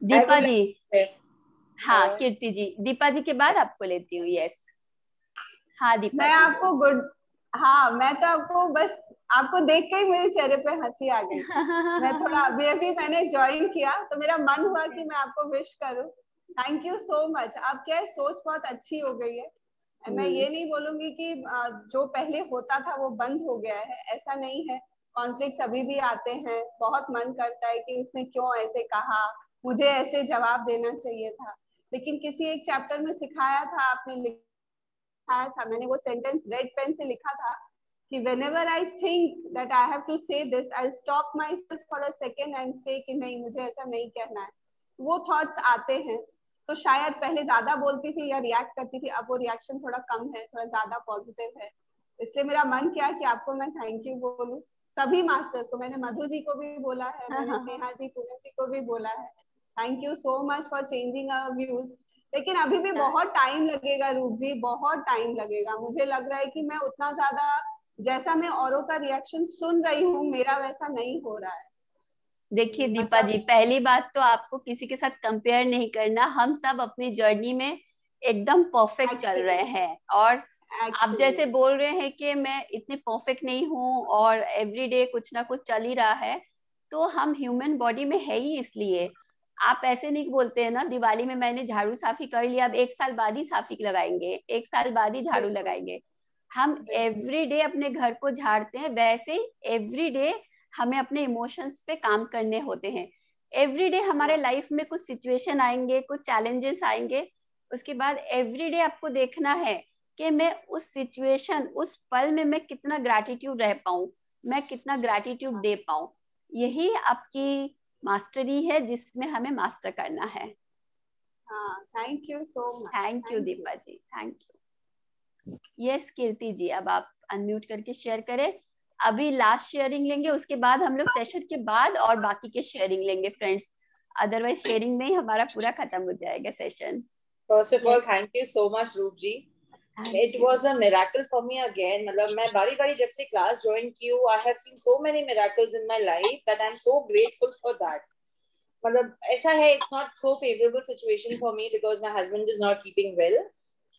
I Deepa would ji, like to say, हाँ कीर्ति जी, दीपा जी के बाद आपको लेती हूँ। यस, हाँ दीपा मैं जी। आपको गुड, हाँ मैं तो आपको बस, आपको देख के ही मेरे चेहरे पे हंसी आ गई। मैं थोड़ा अभी अभी मैंने ज्वाइन किया तो मेरा मन हुआ कि मैं आपको विश करूं। Thank you so much. आपकी क्या सोच बहुत अच्छी हो गई है। मैं ये नहीं बोलूंगी कि जो पहले होता था वो बंद हो गया है, ऐसा नहीं है। कॉन्फ्लिक्ट अभी भी आते हैं, बहुत मन करता है कि उसने क्यों ऐसे कहा, मुझे ऐसे जवाब देना चाहिए था। लेकिन किसी एक चैप्टर में सिखाया था, आपने लिखा था, मैंने वो सेंटेंस रेड पेन से लिखा था कि whenever I think that I have to say this, I'll stop myself for a second and say कि नहीं, मुझे ऐसा नहीं कहना है। वो थॉट्स आते हैं, तो शायद पहले ज्यादा बोलती थी या रिएक्ट करती थी, अब वो रिएक्शन थोड़ा कम है, थोड़ा ज्यादा पॉजिटिव है। इसलिए मेरा मन किया कि आपको मैं थैंक यू बोलूं, सभी मास्टर्स को। मैंने मधु जी को भी बोला है, मैंने स्नेहा जी, पूनम जी को भी बोला है। Thank you so much for changing our views. लेकिन अभी भी बहुत टाइम लगेगा रूप जी, बहुत टाइम लगेगा। मुझे लग रहा है कि मैं उतना ज्यादा, जैसा मैं औरों का रिएक्शन सुन रही हूँ, मेरा वैसा नहीं हो रहा है। देखिए दीपा जी, पहली बात तो आपको किसी के साथ कंपेयर नहीं करना। हम सब अपनी जर्नी में एकदम परफेक्ट चल रहे हैं, और आप जैसे बोल रहे हैं कि मैं इतनी परफेक्ट नहीं हूँ और एवरीडे कुछ ना कुछ चल ही रहा है, तो हम ह्यूमन बॉडी में है ही इसलिए। आप ऐसे नहीं बोलते हैं ना, दिवाली में मैंने झाड़ू साफी कर लिया, अब 1 साल बाद ही साफी लगाएंगे, 1 साल बाद ही झाड़ू लगाएंगे। हम एवरीडे अपने घर को झाड़ते हैं, वैसे एवरीडे हमें अपने इमोशंस पे काम करने होते हैं। एवरीडे हमारे लाइफ में कुछ सिचुएशन आएंगे, कुछ चैलेंजेस आएंगे, उसके बाद एवरीडे आपको देखना है कि मैं उस सिचुएशन, उस पल में मैं कितना ग्रैटिट्यूड रह पाऊं, मैं कितना ग्रैटिट्यूड दे पाऊं। यही आपकी मास्टरी है जिसमें हमें मास्टर करना है। हाँ, thank you so much. Thank you Deepa ji, thank you. Yes Kirti ji, अब आप अनम्यूट करके शेयर करें। अभी लास्ट शेयरिंग लेंगे, उसके बाद हम लोग सेशन के बाद और बाकी के शेयरिंग लेंगे फ्रेंड्स, अदरवाइज शेयरिंग में ही हमारा पूरा खत्म हो जाएगा session. First of all, thank you so much, Roop ji. It was a miracle for me again. मतलब मैं बारी बारी जब से क्लास ज्वाइन की हूँ, I have seen so many miracles in my life that I'm so grateful for that. मतलब ऐसा है, it's not so favorable situation for me because my husband is not keeping well.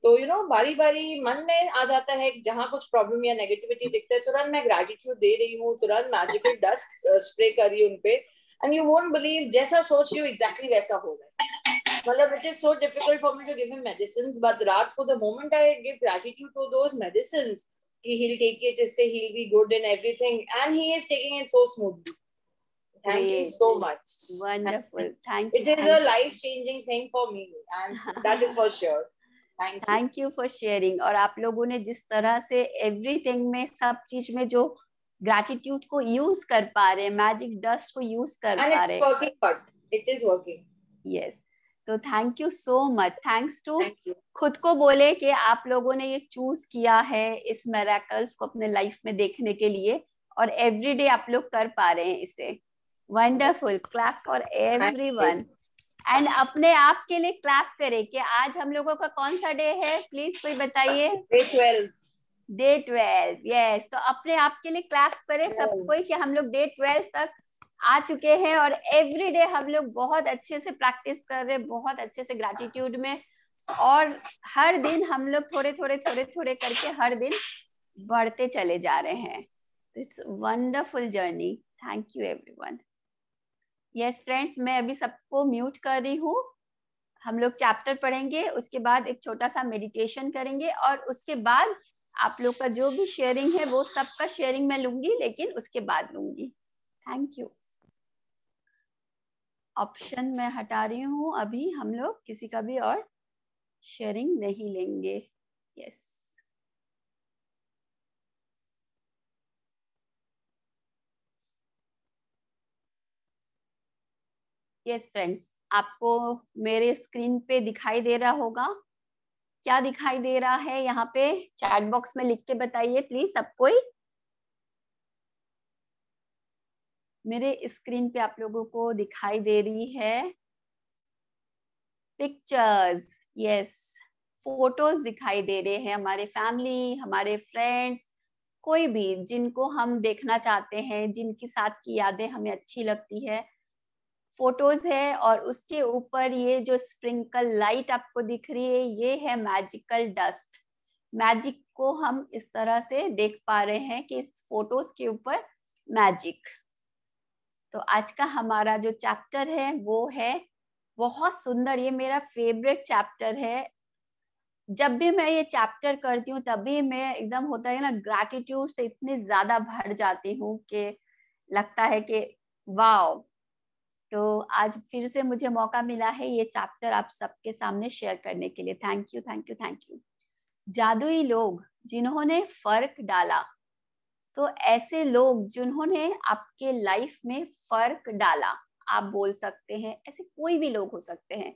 तो you know बारी बारी मन में आ जाता है, जहाँ कुछ प्रॉब्लम या नेगेटिविटी दिखता है तुरंत मैं ग्रेटिट्यूड दे रही हूँ, तुरंत मैजिकल डस्ट स्प्रे कर रही हूँ उनपे, एंड यू वोंट बिलीव जैसा सोच रही हूँ एग्जैक्टली वैसा हो रहा है। मतलब it is so difficult for me to give him medicines, but रात को the moment I give gratitude to those medicines कि he'll take it, इससे he'll be good in everything, and he is taking it so smoothly. Thank you so much. Wonderful. Thank you. It is a life changing thing for me, and that is for sure. Thank you for sharing. और आप लोगों ने जिस तरह से everything में, सब चीज में जो ग्रैटिट्यूड को यूज कर पा रहे हैं, मैजिक डस्ट को यूज कर पा रहे हैं, इट इज वर्किंग। यस, तो thank you so much. Thanks to खुद को बोले कि आप लोगों ने ये चूज किया है इस मिरेकल्स को अपने लाइफ में देखने के लिए, और एवरीडे आप लोग कर पा रहे हैं इसे। Wonderful, clap for everyone. And अपने आप के लिए क्लैप करें कि आज हम लोगों का कौन सा डे है, प्लीज कोई बताइए। डे 12। Day 12, yes. तो अपने आप के लिए क्लैप करें सब कोई कि हम लोग डे 12 तक आ चुके हैं, और एवरी डे हम लोग बहुत अच्छे से प्रैक्टिस कर रहे हैं, बहुत अच्छे से ग्रैटिट्यूड में, और हर दिन हम लोग थोड़े थोड़े थोड़े थोड़े करके हर दिन बढ़ते चले जा रहे हैं। It's wonderful journey. Thank you everyone. Yes friends, मैं अभी सबको म्यूट कर रही हूँ। हम लोग चैप्टर पढ़ेंगे, उसके बाद एक छोटा सा मेडिटेशन करेंगे, और उसके बाद आप लोग का जो भी शेयरिंग है वो सबका शेयरिंग मैं लूंगी, लेकिन उसके बाद लूंगी। Thank you. ऑप्शन मैं हटा रही हूँ, अभी हम लोग किसी का भी और शेयरिंग नहीं लेंगे। यस, यस फ्रेंड्स, आपको मेरे स्क्रीन पे दिखाई दे रहा होगा। क्या दिखाई दे रहा है यहाँ पे? चैट बॉक्स में लिख के बताइए प्लीज सब कोई। मेरे स्क्रीन पे आप लोगों को दिखाई दे रही है पिक्चर्स, यस, फोटोज दिखाई दे रहे हैं, हमारे फैमिली, हमारे फ्रेंड्स, कोई भी जिनको हम देखना चाहते हैं, जिनके साथ की यादें हमें अच्छी लगती है, फोटोज है और उसके ऊपर ये जो स्प्रिंकल लाइट आपको दिख रही है ये है मैजिकल डस्ट। मैजिक को हम इस तरह से देख पा रहे हैं कि इस फोटोज के ऊपर मैजिक। तो आज का हमारा जो चैप्टर है वो है बहुत सुंदर, ये मेरा फेवरेट चैप्टर है। जब भी मैं ये चैप्टर करती हूँ तभी मैं एकदम होता है ना ग्रैटिट्यूड से इतनी ज्यादा भर जाती हूँ कि लगता है कि वाओ। तो आज फिर से मुझे मौका मिला है ये चैप्टर आप सबके सामने शेयर करने के लिए। Thank you thank you thank you. जादुई लोग जिन्होंने फर्क डाला। तो ऐसे लोग जिन्होंने आपके लाइफ में फर्क डाला, आप बोल सकते हैं ऐसे कोई भी लोग हो सकते हैं।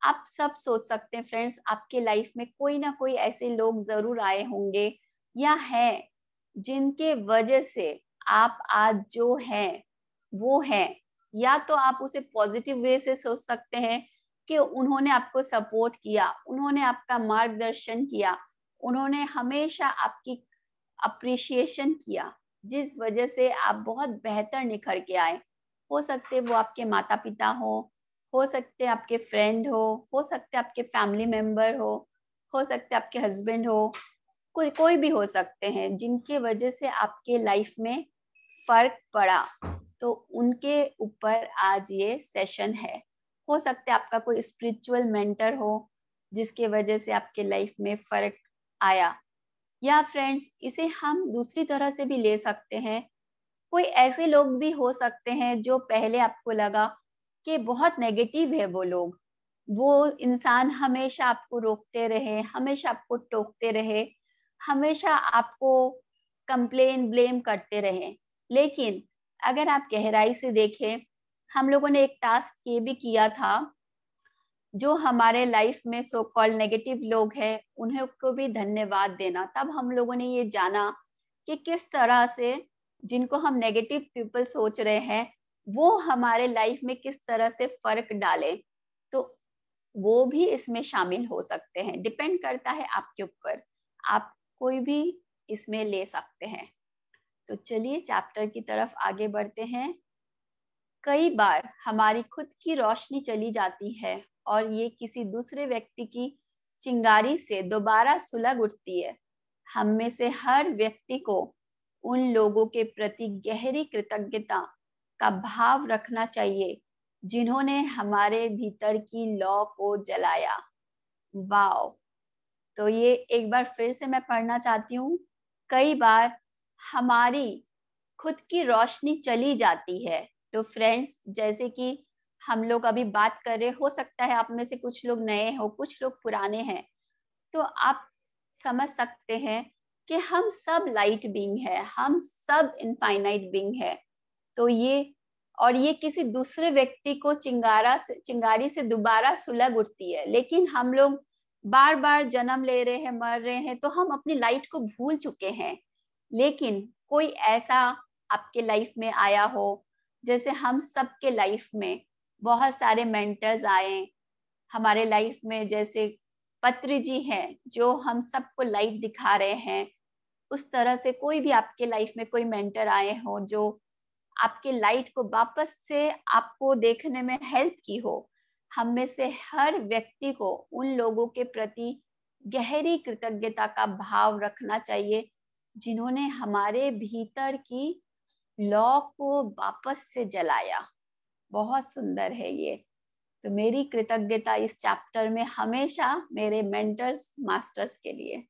आप सब सोच सकते हैं फ्रेंड्स, आपके लाइफ में कोई ना कोई ऐसे लोग जरूर आए होंगे या हैं जिनके वजह से आप आज जो हैं वो हैं। या तो आप उसे पॉजिटिव वे से सोच सकते हैं कि उन्होंने आपको सपोर्ट किया, उन्होंने आपका मार्गदर्शन किया, उन्होंने हमेशा आपकी अप्रिशिएशन किया, जिस वजह से आप बहुत बेहतर निखर के आए। हो सकते वो आपके माता पिता हो सकते आपके फ्रेंड हो सकते आपके फैमिली मेंबर हो सकते आपके हस्बैंड हो, कोई भी हो सकते हैं जिनके वजह से आपके लाइफ में फर्क पड़ा। तो उनके ऊपर आज ये सेशन है। हो सकता है आपका कोई स्पिरिचुअल मेंटर हो जिसके वजह से आपके लाइफ में फर्क आया। या फ्रेंड्स इसे हम दूसरी तरह से भी ले सकते हैं, कोई ऐसे लोग भी हो सकते हैं जो पहले आपको लगा कि बहुत नेगेटिव है वो लोग, वो इंसान हमेशा आपको रोकते रहे, हमेशा आपको टोकते रहे, हमेशा आपको कंप्लेन ब्लेम करते रहे। लेकिन अगर आप गहराई से देखें, हम लोगों ने एक टास्क ये भी किया था, जो हमारे लाइफ में सो कॉल्ड नेगेटिव लोग हैं उन्हें को भी धन्यवाद देना। तब हम लोगों ने ये जाना कि किस तरह से जिनको हम नेगेटिव पीपल सोच रहे हैं वो हमारे लाइफ में किस तरह से फर्क डाले। तो वो भी इसमें शामिल हो सकते हैं, डिपेंड करता है आपके ऊपर, आप कोई भी इसमें ले सकते हैं। तो चलिए चैप्टर की तरफ आगे बढ़ते हैं। कई बार हमारी खुद की रोशनी चली जाती है और ये किसी दूसरे व्यक्ति की चिंगारी से दोबारा सुलग उठती है। हम में से हर व्यक्ति को उन लोगों के प्रति गहरी कृतज्ञता का भाव रखना चाहिए जिन्होंने हमारे भीतर की लौ को जलाया। वाओ। तो ये एक बार फिर से मैं पढ़ना चाहती हूँ। कई बार हमारी खुद की रोशनी चली जाती है। तो फ्रेंड्स जैसे कि हम लोग अभी बात कर रहे, हो सकता है आप में से कुछ लोग नए हो, कुछ लोग पुराने हैं, तो आप समझ सकते हैं कि हम सब लाइट बीइंग है, हम सब इनफाइनाइट बीइंग है। तो ये किसी दूसरे व्यक्ति को चिंगारी से दोबारा सुलग उठती है। लेकिन हम लोग बार बार जन्म ले रहे हैं, मर रहे हैं, तो हम अपनी लाइट को भूल चुके हैं। लेकिन कोई ऐसा आपके लाइफ में आया हो, जैसे हम सबके लाइफ में बहुत सारे मेंटर्स आए हमारे लाइफ में, जैसे पत्री जी हैं जो हम सबको लाइट दिखा रहे हैं। उस तरह से कोई भी आपके लाइफ में कोई मेंटर आए हो जो आपके लाइट को वापस से आपको देखने में हेल्प की हो। हम में से हर व्यक्ति को उन लोगों के प्रति गहरी कृतज्ञता का भाव रखना चाहिए जिन्होंने हमारे भीतर की लौ को वापस से जलाया। बहुत सुंदर है ये। तो मेरी कृतज्ञता इस चैप्टर में हमेशा मेरे मेंटर्स मास्टर्स के लिए।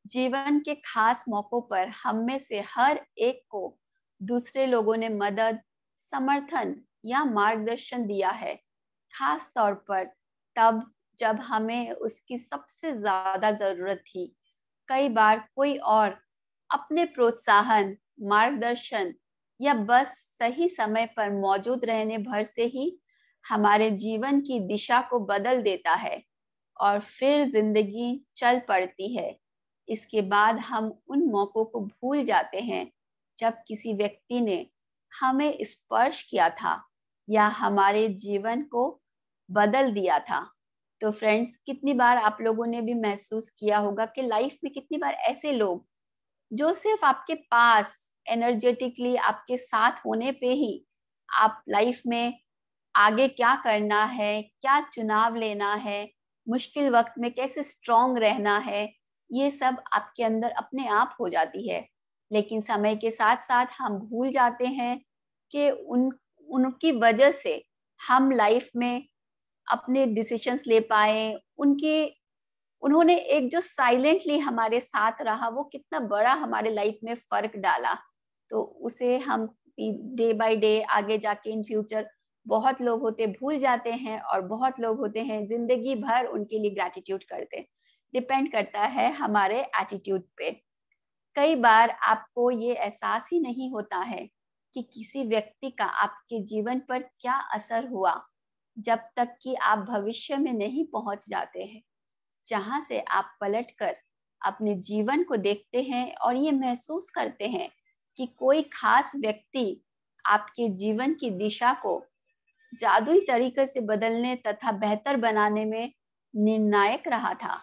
जीवन के खास मौकों पर हम में से हर एक को दूसरे लोगों ने मदद, समर्थन या मार्गदर्शन दिया है, खास तौर पर तब जब हमें उसकी सबसे ज्यादा जरूरत थी। कई बार कोई और अपने प्रोत्साहन, मार्गदर्शन या बस सही समय पर मौजूद रहने भर से ही हमारे जीवन की दिशा को बदल देता है और फिर जिंदगी चल पड़ती है। इसके बाद हम उन मौकों को भूल जाते हैं जब किसी व्यक्ति ने हमें स्पर्श किया था या हमारे जीवन को बदल दिया था। तो फ्रेंड्स कितनी बार आप लोगों ने भी महसूस किया होगा कि लाइफ में कितनी बार ऐसे लोग जो सिर्फ आपके पास एनर्जेटिकली आपके साथ होने पे ही आप लाइफ में आगे क्या करना है, क्या चुनाव लेना है, मुश्किल वक्त में कैसे स्ट्रांग रहना है, ये सब आपके अंदर अपने आप हो जाती है। लेकिन समय के साथ साथ हम भूल जाते हैं कि उनकी वजह से हम लाइफ में अपने डिसीजंस ले पाए। उन्होंने एक जो साइलेंटली हमारे साथ रहा, वो कितना बड़ा हमारे लाइफ में फर्क डाला। तो उसे हम डे बाय डे आगे जाके इन फ्यूचर बहुत लोग होते भूल जाते हैं, और बहुत लोग होते हैं जिंदगी भर उनके लिए ग्रैटिट्यूड करते। डिपेंड करता है हमारे एटीट्यूड पे। कई बार आपको ये एहसास ही नहीं होता है कि किसी व्यक्ति का आपके जीवन पर क्या असर हुआ, जब तक कि आप भविष्य में नहीं पहुंच जाते हैं, जहां से आप पलटकर अपने जीवन को देखते हैं और ये महसूस करते हैं कि कोई खास व्यक्ति आपके जीवन की दिशा को जादुई तरीके से बदलने तथा बेहतर बनाने में निर्णायक रहा था।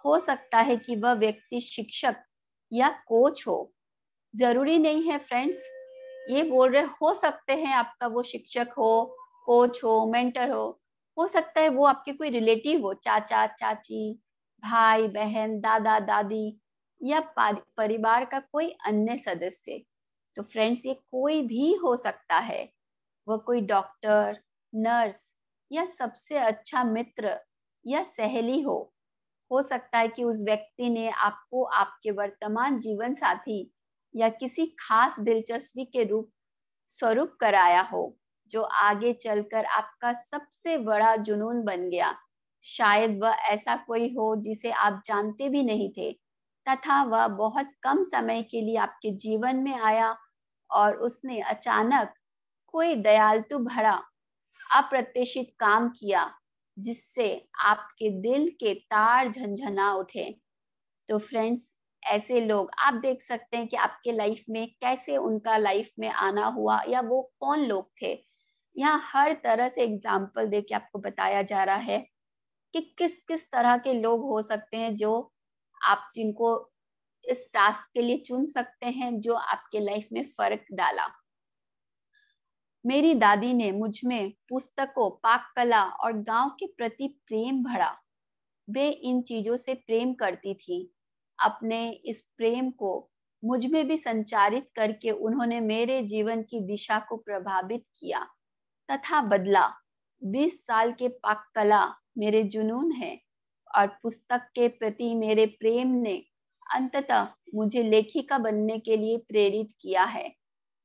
हो सकता है कि वह व्यक्ति शिक्षक या कोच हो। जरूरी नहीं है फ्रेंड्स, ये बोल रहे हो सकते हैं आपका वो शिक्षक हो, कोच हो, मेंटर हो सकता है वो आपके कोई रिलेटिव हो, चाचा चाची, भाई बहन, दादा दादी, या परिवार का कोई अन्य सदस्य। तो फ्रेंड्स, ये कोई भी हो सकता है। वह कोई डॉक्टर, नर्स, या सबसे अच्छा मित्र या सहेली हो सकता है कि उस व्यक्ति ने आपको आपके वर्तमान जीवन साथी या किसी खास दिलचस्पी के स्वरूप कराया हो, जो आगे चलकर आपका सबसे बड़ा जुनून बन गया। शायद वह ऐसा कोई हो जिसे आप जानते भी नहीं थे, तथा वह बहुत कम समय के लिए आपके जीवन में आया और उसने अचानक कोई दयालु भरा अप्रत्याशित काम किया, जिससे आपके दिल के तार झंझना उठे। तो फ्रेंड्स, ऐसे लोग आप देख सकते हैं कि आपके लाइफ में कैसे उनका लाइफ में आना हुआ, या वो कौन लोग थे। यहाँ हर तरह से एग्जाम्पल देके आपको बताया जा रहा है कि किस किस तरह के लोग हो सकते हैं जो आप जिनको इस टास्क के लिए चुन सकते हैं, जो आपके लाइफ में फर्क डाला। मेरी दादी ने मुझ में पुस्तकों, पाक कला और गांव के प्रति प्रेम भरा। वे इन चीजों से प्रेम करती थी। अपने इस प्रेम को मुझ में भी संचारित करके उन्होंने मेरे जीवन की दिशा को प्रभावित किया तथा बदला। 20 साल के पाक कला मेरे जुनून है, और पुस्तक के प्रति मेरे प्रेम ने अंततः मुझे लेखिका बनने के लिए प्रेरित किया है।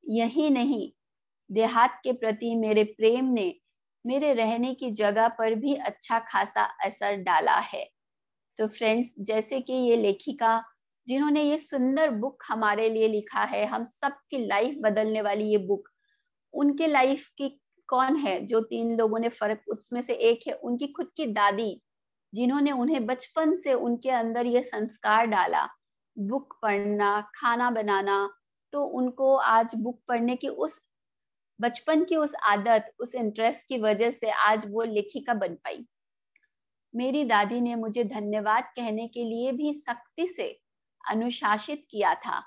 यही नहीं, देहात के प्रति मेरे प्रेम ने मेरे रहने की जगह पर भी अच्छा खासा असर डाला है। तो फ्रेंड्स, जैसे कि ये लेखिका जिन्होंने ये सुंदर बुक हमारे लिए लिखा है, हम सबकी लाइफ बदलने वाली ये बुक, उनके लाइफ की कौन है जो 3 लोगों ने फर्क, उसमें से एक है उनकी खुद की दादी, जिन्होंने उन्हें बचपन से उनके अंदर ये संस्कार डाला, बुक पढ़ना, खाना बनाना। तो उनको आज बुक पढ़ने की उस बचपन की उस आदत, उस इंटरेस्ट की वजह से आज वो लेखिका बन पाई। मेरी दादी ने मुझे धन्यवाद कहने के लिए भी सख्ती से अनुशासित किया था।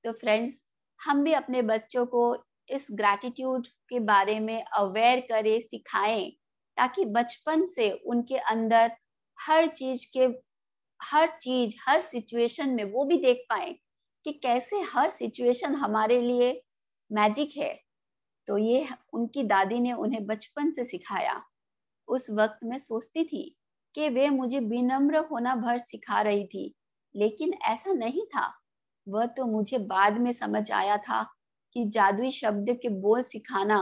तो फ्रेंड्स, हम भी अपने बच्चों को इस ग्रैटिट्यूड के बारे में अवेयर करें, सिखाएं, ताकि बचपन से उनके अंदर हर चीज हर सिचुएशन में वो भी देख पाए कि कैसे हर सिचुएशन हमारे लिए मैजिक है। तो ये उनकी दादी ने उन्हें बचपन से सिखाया। उस वक्त मैं सोचती थी कि वे मुझे विनम्र होना भर सिखा रही थी, लेकिन ऐसा नहीं था। वह तो मुझे बाद में समझ आया था कि जादुई शब्द के बोल सिखाना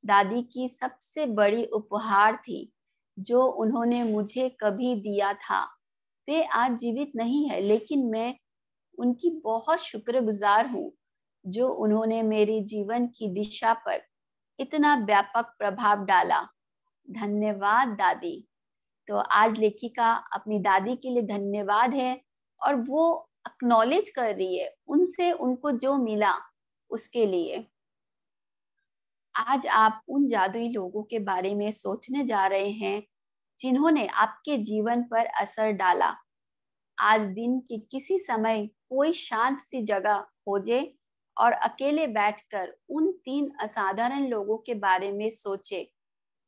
दादी की सबसे बड़ी उपहार थी जो उन्होंने मुझे कभी दिया था। वे आज जीवित नहीं है, लेकिन मैं उनकी बहुत शुक्रगुजार हूँ जो उन्होंने मेरे जीवन की दिशा पर इतना व्यापक प्रभाव डाला। धन्यवाद दादी। तो आज लेखिका अपनी दादी के लिए धन्यवाद है, और वो एक्नॉलेज कर रही है उनसे उनको जो मिला उसके लिए। आज आप उन जादुई लोगों के बारे में सोचने जा रहे हैं जिन्होंने आपके जीवन पर असर डाला। आज दिन के किसी समय कोई शांत सी जगह खोजे और अकेले बैठकर उन 3 असाधारण लोगों के बारे में सोचे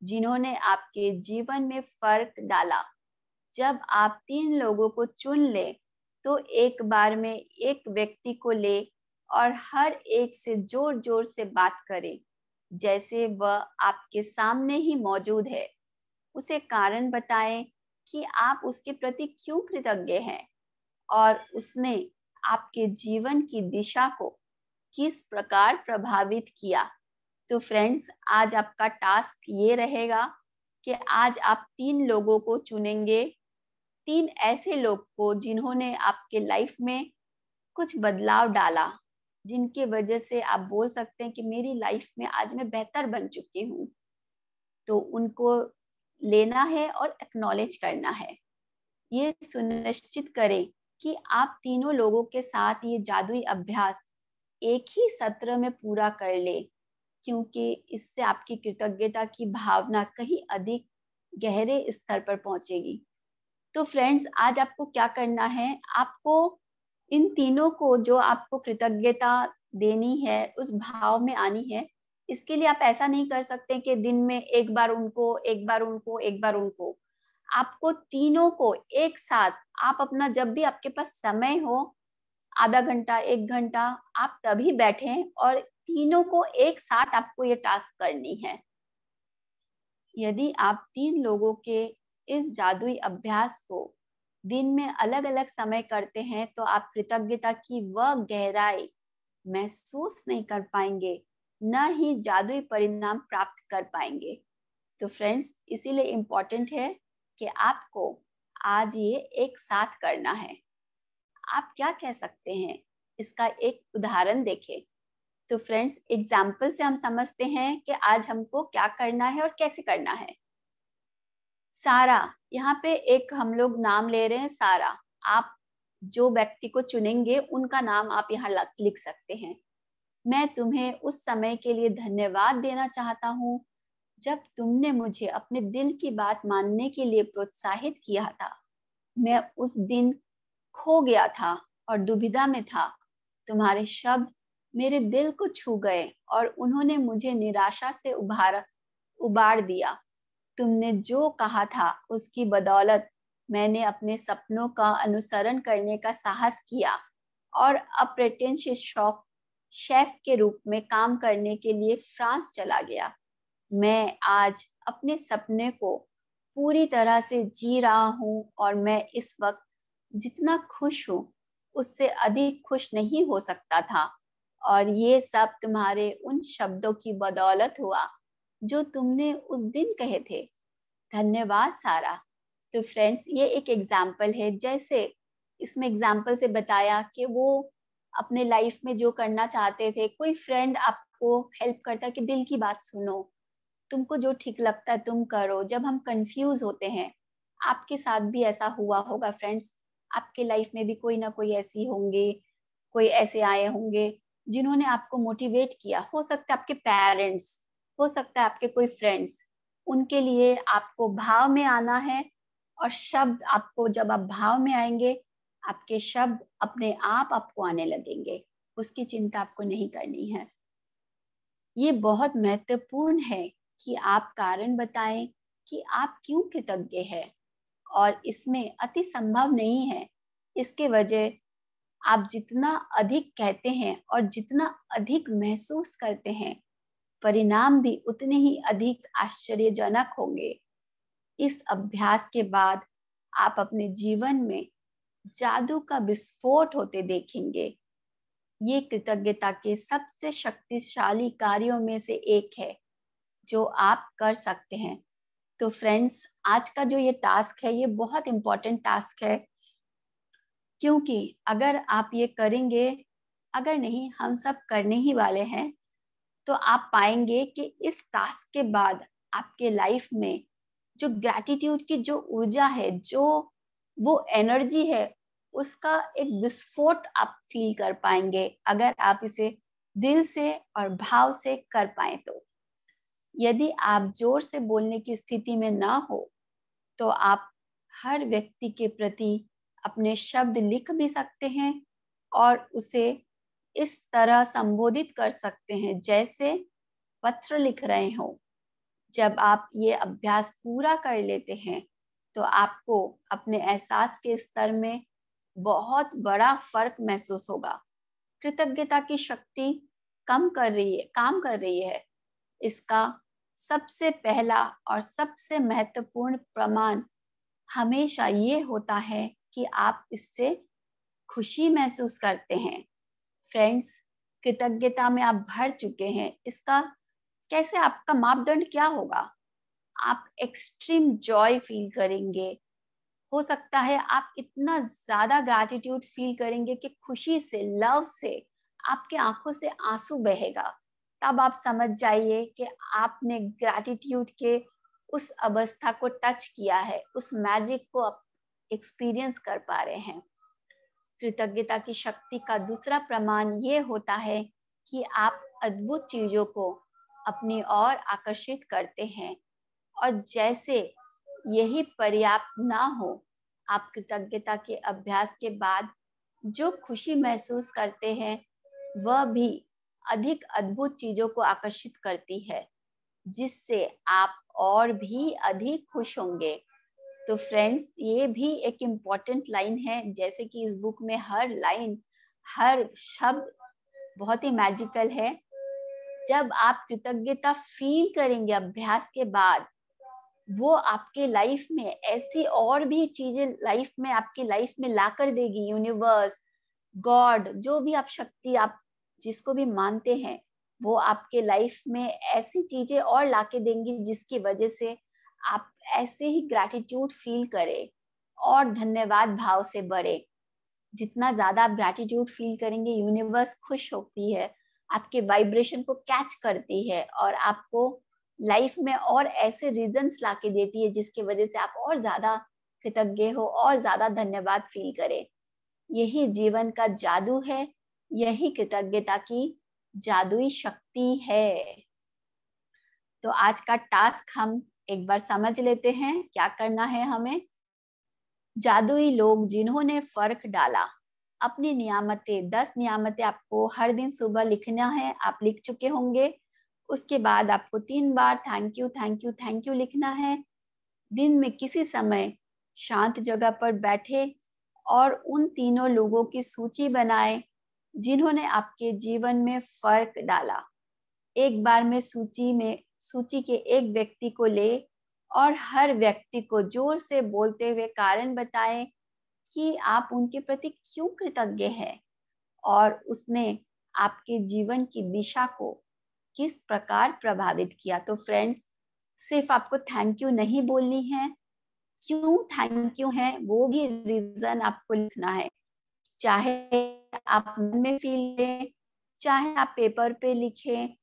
जिन्होंने आपके जीवन में फर्क डाला। जब आप 3 लोगों को चुन ले तो एक बार में एक व्यक्ति को ले और हर एक से जोर जोर से बात करें जैसे वह आपके सामने ही मौजूद है। उसे कारण बताएं कि आप उसके प्रति क्यों कृतज्ञ हैं और उसने आपके जीवन की दिशा को किस प्रकार प्रभावित किया। तो फ्रेंड्स, आज आपका टास्क ये रहेगा कि आज आप 3 लोगों को चुनेंगे, 3 ऐसे लोग को जिन्होंने आपके लाइफ में कुछ बदलाव डाला, जिनके वजह से आप बोल सकते हैं कि मेरी लाइफ में आज मैं बेहतर बन चुकी हूँ। तो उनको लेना है और एक्नॉलेज करना है। ये सुनिश्चित करें कि आप तीनों लोगों के साथ ये जादुई अभ्यास एक ही सत्र में पूरा कर ले, क्योंकि इससे आपकी कृतज्ञता की भावना कहीं अधिक गहरे स्तर पर पहुंचेगी। तो फ्रेंड्स, आज आपको क्या करना है, आपको इन तीनों को जो आपको कृतज्ञता देनी है उस भाव में आनी है। इसके लिए आप ऐसा नहीं कर सकते कि दिन में एक बार उनको, एक बार उनको, एक बार उनको। आपको तीनों को एक साथ, आप अपना जब भी आपके पास समय हो, आधा घंटा, 1 घंटा, आप तभी बैठें और तीनों को एक साथ आपको ये टास्क करनी है। यदि आप 3 लोगों के इस जादुई अभ्यास को दिन में अलग अलग समय करते हैं तो आप कृतज्ञता की वह गहराई महसूस नहीं कर पाएंगे, न ही जादुई परिणाम प्राप्त कर पाएंगे। तो फ्रेंड्स, इसीलिए इम्पोर्टेंट है कि आपको आज ये एक साथ करना है। आप क्या कह सकते हैं, इसका एक उदाहरण देखें। तो फ्रेंड्स, एग्जाम्पल से हम समझते हैं कि आज हमको क्या करना है और कैसे करना है। सारा, यहाँ पे एक हम लोग नाम ले रहे हैं सारा। आप जो व्यक्ति को चुनेंगे उनका नाम आप यहाँ लिख सकते हैं। मैं तुम्हें उस समय के लिए धन्यवाद देना चाहता हूँ जब तुमने मुझे अपने दिल की बात मानने के लिए प्रोत्साहित किया था। मैं उस दिन खो गया था और दुविधा में था। तुम्हारे शब्द मेरे दिल को छू गए और उन्होंने मुझे निराशा से उबार दिया। तुमने जो कहा था उसकी बदौलत मैंने अपने सपनों का अनुसरण करने का साहस किया और अप्रेटेंशियस शेफ के रूप में काम करने के लिए फ्रांस चला गया। मैं आज अपने सपने को पूरी तरह से जी रहा हूँ और मैं इस वक्त जितना खुश हूँ उससे अधिक खुश नहीं हो सकता था, और ये सब तुम्हारे उन शब्दों की बदौलत हुआ जो तुमने उस दिन कहे थे। धन्यवाद सारा। तो फ्रेंड्स, ये एक एग्जाम्पल है। जैसे इसमें एग्जाम्पल से बताया कि वो अपने लाइफ में जो करना चाहते थे, कोई फ्रेंड आपको हेल्प करता कि दिल की बात सुनो, तुमको जो ठीक लगता है तुम करो। जब हम कंफ्यूज होते हैं, आपके साथ भी ऐसा हुआ होगा फ्रेंड्स, आपके लाइफ में भी कोई ना कोई ऐसी होंगे, कोई ऐसे आए होंगे जिन्होंने आपको मोटिवेट किया। हो सकता है आपके पेरेंट्स, हो सकता है आपके कोई फ्रेंड्स। उनके लिए आपको भाव में आना है, और शब्द आपको, जब आप भाव में आएंगे, आपके शब्द अपने आप आपको आने लगेंगे। उसकी चिंता आपको नहीं करनी है। ये बहुत महत्वपूर्ण है कि आप कारण बताएं कि आप क्यों कृतज्ञ हैं, और इसमें अति संभव नहीं है। इसके वजह आप जितना अधिक कहते हैं और जितना अधिक महसूस करते हैं, परिणाम भी उतने ही अधिक आश्चर्यजनक होंगे। इस अभ्यास के बाद आप अपने जीवन में जादू का विस्फोट होते देखेंगे। ये कृतज्ञता के सबसे शक्तिशाली कार्यों में से एक है जो आप कर सकते हैं। तो फ्रेंड्स, आज का जो ये टास्क है, ये बहुत इम्पोर्टेंट टास्क है, क्योंकि अगर आप ये करेंगे, अगर नहीं, हम सब करने ही वाले हैं, तो आप पाएंगे कि इस टास्क के बाद आपके लाइफ में जो ग्रैटिट्यूड की जो ऊर्जा है, जो वो एनर्जी है, उसका एक विस्फोट आप फील कर पाएंगे, अगर आप इसे दिल से और भाव से कर पाए तो। यदि आप जोर से बोलने की स्थिति में ना हो, तो आप हर व्यक्ति के प्रति अपने शब्द लिख भी सकते हैं और उसे इस तरह संबोधित कर सकते हैं जैसे पत्र लिख रहे हो। जब आप ये अभ्यास पूरा कर लेते हैं तो आपको अपने एहसास के स्तर में बहुत बड़ा फर्क महसूस होगा। कृतज्ञता की शक्ति काम कर रही है। इसका सबसे पहला और सबसे महत्वपूर्ण प्रमाण हमेशा ये होता है कि आप इससे खुशी महसूस करते हैं। फ्रेंड्स, कृतज्ञता में आप भर चुके हैं। इसका कैसे आपका मापदंड क्या होगा? आप एक्सट्रीम जॉय फील करेंगे। हो सकता है आप इतना ज्यादा ग्रैटिट्यूड फील करेंगे कि खुशी से, लव से आपके आंखों से आंसू बहेगा। तब आप समझ जाइए कि आपने ग्रैटिट्यूड के उस अवस्था को टच किया है, उस मैजिक को आप एक्सपीरियंस कर पा रहे हैं। कृतज्ञता की शक्ति का दूसरा प्रमाण ये होता है कि आप अद्भुत चीजों को अपनी ओर आकर्षित करते हैं, और जैसे यही पर्याप्त ना हो, आप कृतज्ञता के अभ्यास के बाद जो खुशी महसूस करते हैं वह भी अधिक अद्भुत चीजों को आकर्षित करती है, जिससे आप और भी अधिक खुश होंगे। तो फ्रेंड्स, ये भी एक इम्पॉर्टेंट लाइन है। जैसे कि इस बुक में हर लाइन, हर शब्द बहुत ही मैजिकल है। जब आप कृतज्ञता फील करेंगे अभ्यास के बाद, वो आपके लाइफ में ऐसी और भी चीजें आपकी लाइफ में लाकर देगी। यूनिवर्स, गॉड, जो भी आप शक्ति, आप जिसको भी मानते हैं, वो आपके लाइफ में ऐसी चीजें और लाके देंगी जिसकी वजह से आप ऐसे ही ग्रैटिट्यूड फील करें और धन्यवाद भाव से बढ़े। जितना ज्यादा आप ग्रैटिट्यूड फील करेंगे, यूनिवर्स खुश होती है, आपके वाइब्रेशन को कैच करती है और आपको लाइफ में और ऐसे रीजंस लाके देती है जिसकी वजह से आप और ज्यादा कृतज्ञ हो और ज्यादा धन्यवाद फील करें। यही जीवन का जादू है, यही कृतज्ञता की जादुई शक्ति है। तो आज का टास्क हम एक बार समझ लेते हैं क्या करना है हमें। जादुई लोग जिन्होंने फर्क डाला। अपनी नियामतें, 10 नियामतें आपको हर दिन सुबह लिखना है। आप लिख चुके होंगे। उसके बाद आपको 3 बार thank you thank you thank you लिखना है। दिन में किसी समय शांत जगह पर बैठे और उन तीनों लोगों की सूची बनाए जिन्होंने आपके जीवन में फर्क डाला। एक बार में सूची के एक व्यक्ति को ले और हर व्यक्ति को जोर से बोलते हुए कारण बताएं कि आप उनके प्रति क्यों कृतज्ञ हैं और उसने आपके जीवन की दिशा को किस प्रकार प्रभावित किया। तो फ्रेंड्स, सिर्फ आपको थैंक यू नहीं बोलनी है, क्यों थैंक यू है वो भी रीजन आपको लिखना है। चाहे आप मन में फील करें, चाहे आप पेपर पे लिखें,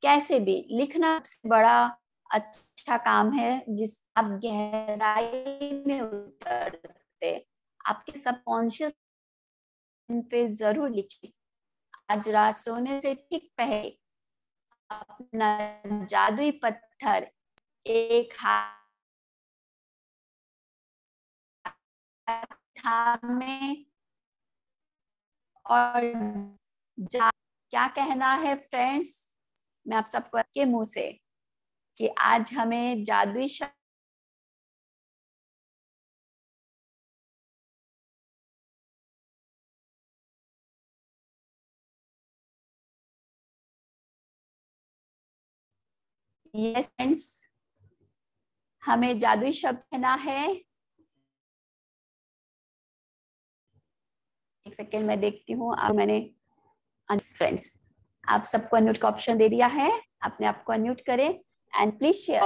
कैसे भी लिखना सबसे बड़ा अच्छा काम है जिस आप गहराई में उतरते, आपके सबकॉन्शियस पे जरूर लिखें। आज रात सोने से ठीक पहले अपना जादुई पत्थर एक हाथ में और क्या कहना है फ्रेंड्स, मैं आप सबको के मुंह से कि आज हमें जादुई यस फ्रेंड्स, हमें जादुई शब्द कहना है। एक सेकेंड मैं देखती हूँ। अब मैंने फ्रेंड्स आप सबको अनम्यूट का ऑप्शन दे दिया है, अपने आप को अनम्यूट करें एंड प्लीज शेयर।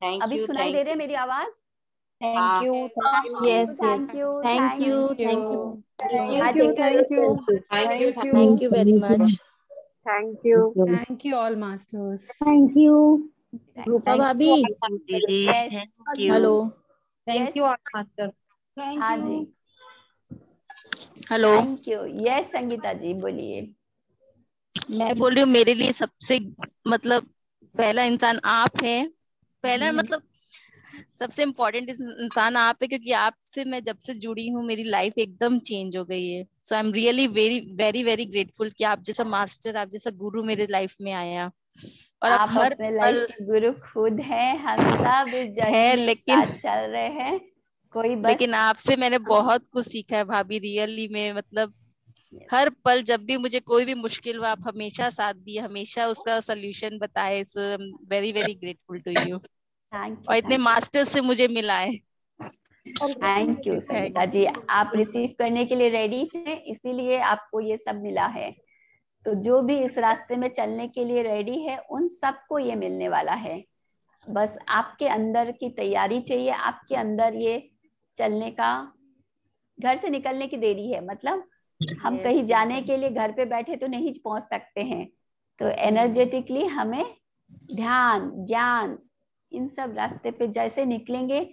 अभी सुनाई दे रहे मेरी आवाज? Thank you, yes thank you thank you, thank you, thank you, thank you, thank you very much. Thank you, thank you all masters. Thank you Rupa भाभी। Hello, thank you all master. हाँ जी, hello. Thank you. Yes Sangeeta ji बोलिए। मैं बोल रही हूँ मेरे लिए सबसे मतलब पहला इंसान आप है। पहला मतलब सबसे इम्पोर्टेंट इंसान आप है, क्योंकि आपसे मैं जब से जुड़ी हूँ मेरी लाइफ एकदम चेंज हो गई है। So I am really very very very grateful कि आप जैसा मास्टर, आप जैसा गुरु मेरे लाइफ में आया। और आप आप हर अपने लाइफ पल के गुरु खुद हैं, हम सब इस जर्नी है, में एक लेकिन साथ चल रहे हैं। कोई बस लेकिन आपसे मैंने बहुत कुछ सीखा है भाभी, रियली में, मतलब हर पल जब भी मुझे कोई भी मुश्किल हुआ आप हमेशा साथ दिए, हमेशा उसका सोल्यूशन बताए। So I am very very grateful to you. Thank और यू, इतने थैंक यू, मास्टर से मुझे मिला है। Thank you Sangeeta ji. आप रिसीव करने के लिए रेडी थे, इसीलिए आपको ये सब मिला है। तो जो भी इस रास्ते में चलने के लिए रेडी है उन सबको ये मिलने वाला है। बस आपके अंदर की तैयारी चाहिए, आपके अंदर ये चलने का, घर से निकलने की देरी है। मतलब हम कहीं जाने के लिए घर पे बैठे तो नहीं पहुंच सकते हैं, तो एनर्जेटिकली हमें ध्यान, ज्ञान, इन सब रास्ते पे जैसे निकलेंगे,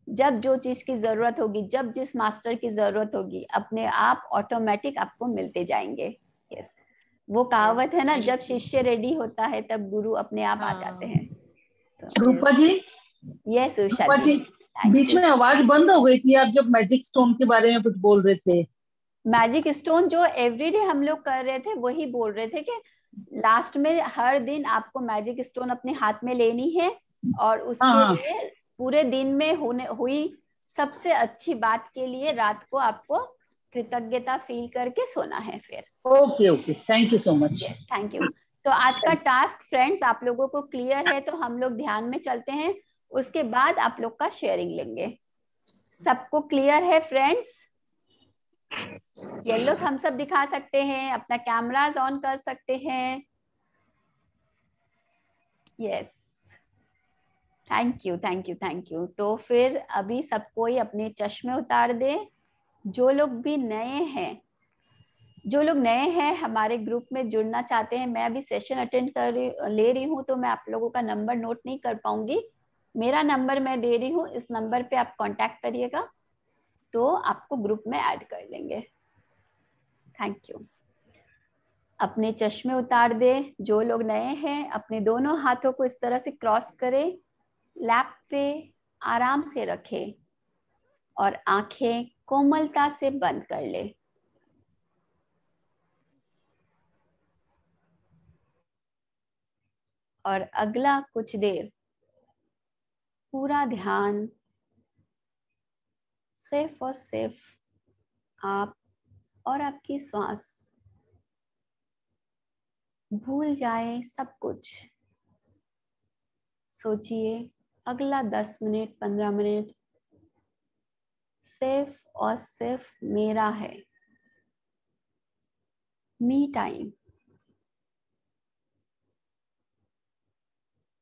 जब जो चीज की जरूरत होगी, जब जिस मास्टर की जरूरत होगी, अपने आप ऑटोमेटिक आपको मिलते जाएंगे। यस, वो कहावत है ना, जब शिष्य रेडी होता है तब गुरु अपने आप आ जाते हैं। तो रूपा जी, यस उषा रूपा जी, जी, थैंक बीच यू। में आवाज बंद हो गई थी आप जब मैजिक स्टोन के बारे में कुछ बोल रहे थे। मैजिक स्टोन जो एवरीडे हम लोग कर रहे थे वही बोल रहे थे कि लास्ट में हर दिन आपको मैजिक स्टोन अपने हाथ में लेनी है, और हाँ उसके हाँ, लिए पूरे दिन में होने हुई सबसे अच्छी बात के लिए रात को आपको कृतज्ञता फील करके सोना है फिर। Okay okay, thank you so much. Yes, thank you. तो आज का टास्क फ्रेंड्स आप लोगों को क्लियर है, तो हम लोग ध्यान में चलते हैं, उसके बाद आप लोग का शेयरिंग लेंगे। सबको क्लियर है फ्रेंड्स? येलो थम्स अप दिखा सकते हैं, अपना कैमरास ऑन कर सकते हैं। Yes, thank you, thank you, thank you. तो फिर अभी सब कोई अपने चश्मे उतार दे। जो लोग भी नए हैं, जो लोग नए हैं हमारे ग्रुप में जुड़ना चाहते हैं, मैं अभी सेशन अटेंड ले रही हूँ, तो मैं आप लोगों का नंबर नोट नहीं कर पाऊंगी। मेरा नंबर मैं दे रही हूँ, इस नंबर पे आप कांटेक्ट करिएगा तो आपको ग्रुप में ऐड कर लेंगे। Thank you. अपने चश्मे उतार दे। जो लोग नए हैं अपने दोनों हाथों को इस तरह से क्रॉस करें, लैप पे आराम से रखे और आंखें कोमलता से बंद कर ले। और अगला कुछ देर पूरा ध्यान सिर्फ और सिर्फ आप और आपकी श्वास, भूल जाए सब कुछ। सोचिए अगला 10 मिनट 15 मिनट सिर्फ और सिर्फ मेरा है, मी टाइम।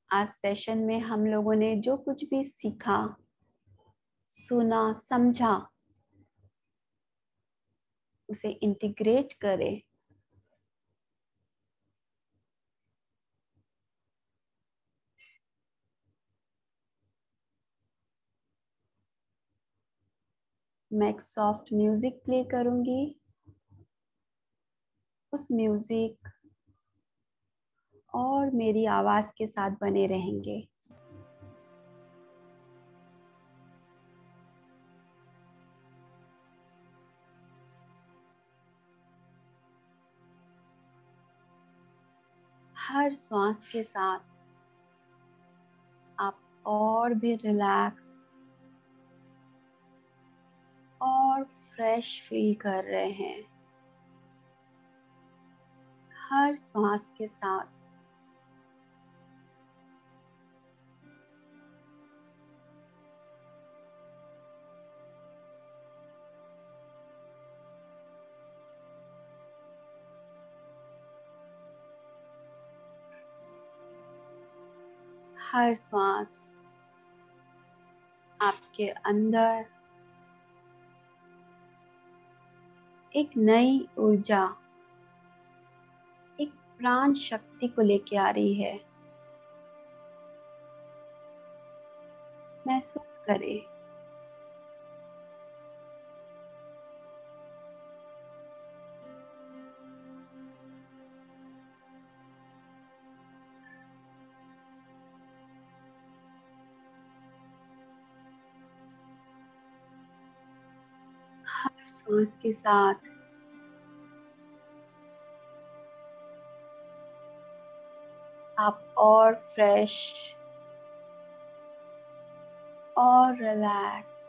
आज सेशन में हम लोगों ने जो कुछ भी सीखा, सुना, समझा, उसे इंटीग्रेट करें। मैं एक सॉफ्ट म्यूजिक प्ले करूंगी, उस म्यूजिक और मेरी आवाज के साथ बने रहेंगे। हर सांस के साथ आप और भी रिलैक्स और फ्रेश फील कर रहे हैं। हर सांस के साथ हर सांस आपके अंदर एक नई ऊर्जा, एक प्राण शक्ति को लेके आ रही है। महसूस करें। सांस के साथ आप और फ्रेश और रिलैक्स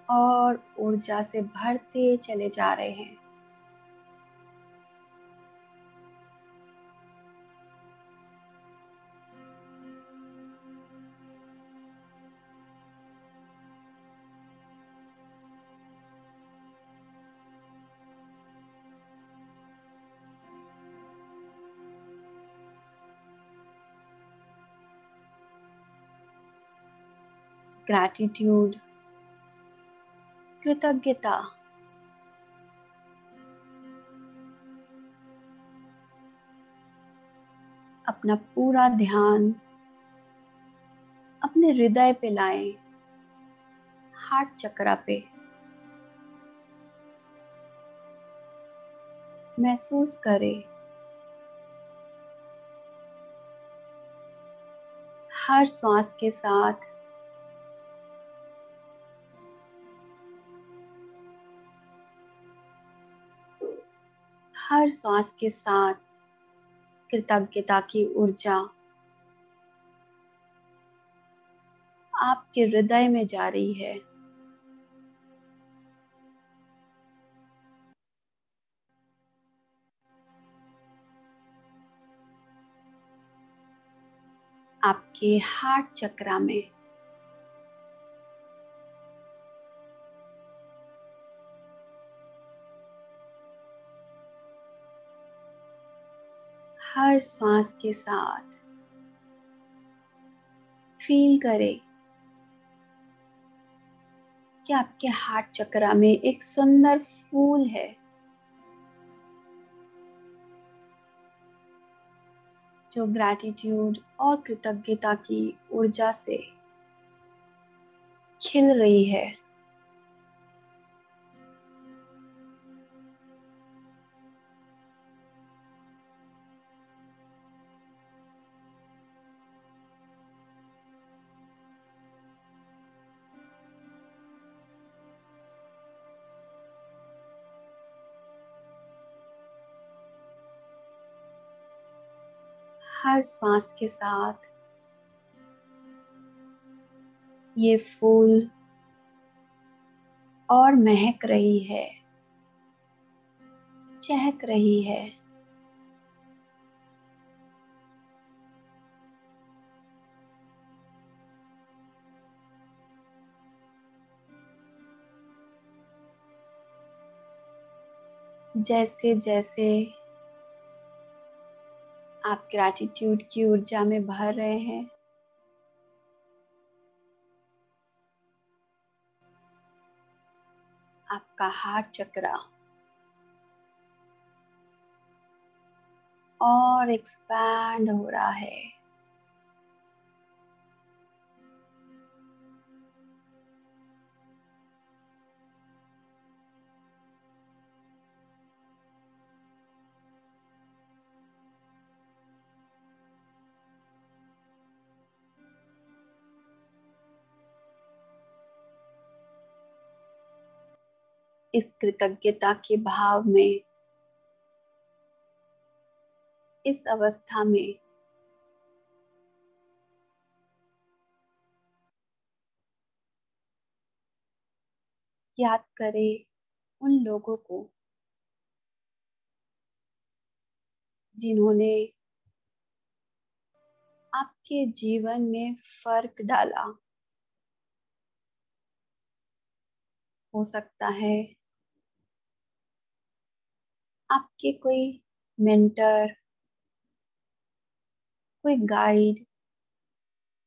और ऊर्जा से भरते चले जा रहे हैं। ग्रैटिट्यूड, कृतज्ञता, अपना पूरा ध्यान अपने हृदय पे लाएं, हार्ट चक्रा पे। महसूस करें हर सांस के साथ हर सांस के साथ कृतज्ञता की ऊर्जा आपके हृदय में जा रही है। आपके हार्ट चक्रा में। हर सांस के साथ फील करें कि आपके हार्ट चक्रा में एक सुंदर फूल है। जो ग्रैटिट्यूड और कृतज्ञता की ऊर्जा से खिल रही है। हर सांस के साथ ये फूल और महक रही है, चहक रही है। जैसे जैसे आप ग्रैटिट्यूड की ऊर्जा में भर रहे हैं, आपका हार्ट चक्रा और एक्सपैंड हो रहा है। इस कृतज्ञता के भाव में, इस अवस्था में याद करें उन लोगों को जिन्होंने आपके जीवन में फर्क डाला। हो सकता है आपके कोई मेंटर, कोई गाइड,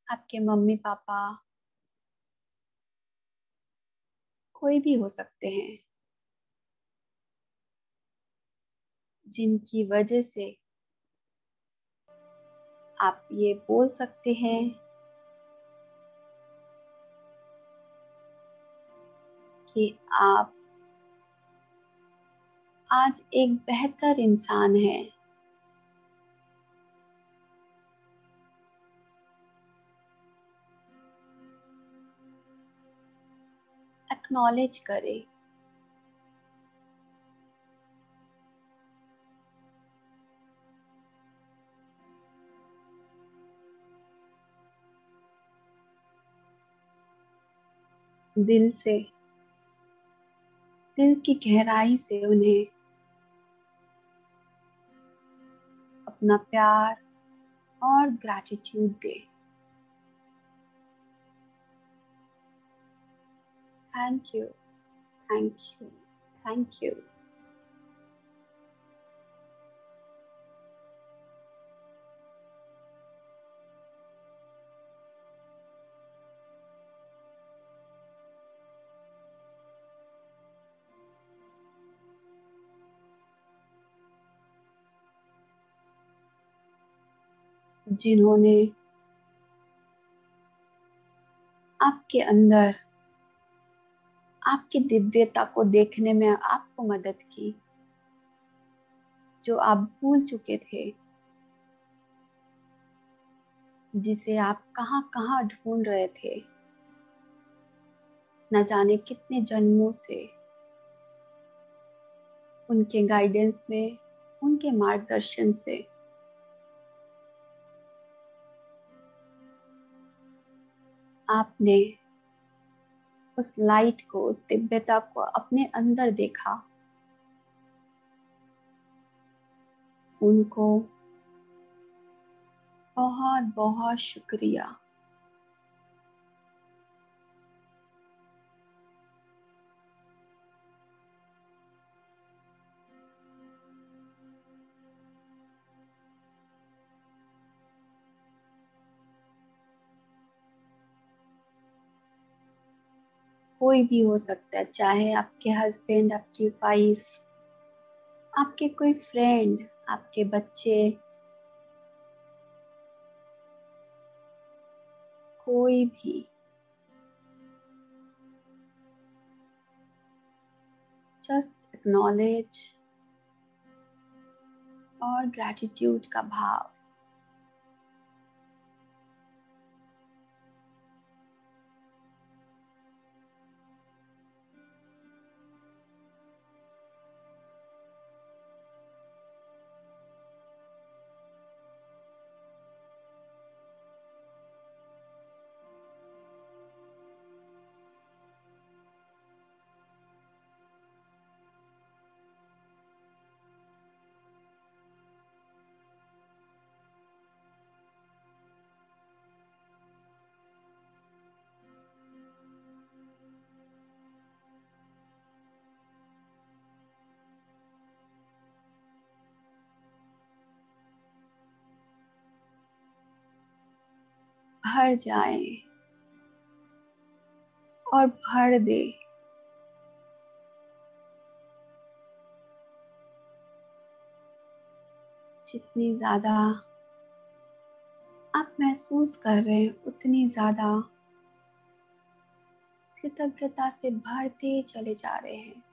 आपके मम्मी पापा, कोई भी हो सकते हैं, जिनकी वजह से आप ये बोल सकते हैं कि आप आज एक बेहतर इंसान हैं। एक्नॉलेज करें। दिल से, दिल की गहराई से उन्हें अपना प्यार और gratitude they. Thank you, thank you, thank you. जिन्होंने आपके अंदर आपकी दिव्यता को देखने में आपको मदद की, जो आप भूल चुके थे, जिसे आप कहाँ कहाँ ढूंढ रहे थे, न जाने कितने जन्मों से। उनके गाइडेंस में, उनके मार्गदर्शन से आपने उस लाइट को, उस दिव्यता को अपने अंदर देखा। उनको बहुत बहुत शुक्रिया। कोई भी हो सकता है, चाहे आपके हस्बैंड, आपकी वाइफ, आपके कोई फ्रेंड, आपके बच्चे, कोई भी। जस्ट एक्नॉलेज और ग्रैटिट्यूड का भाव। भर जाए और भर दे। जितनी ज्यादा आप महसूस कर रहे हैं, उतनी ज्यादा कृतज्ञता से भरते चले जा रहे हैं।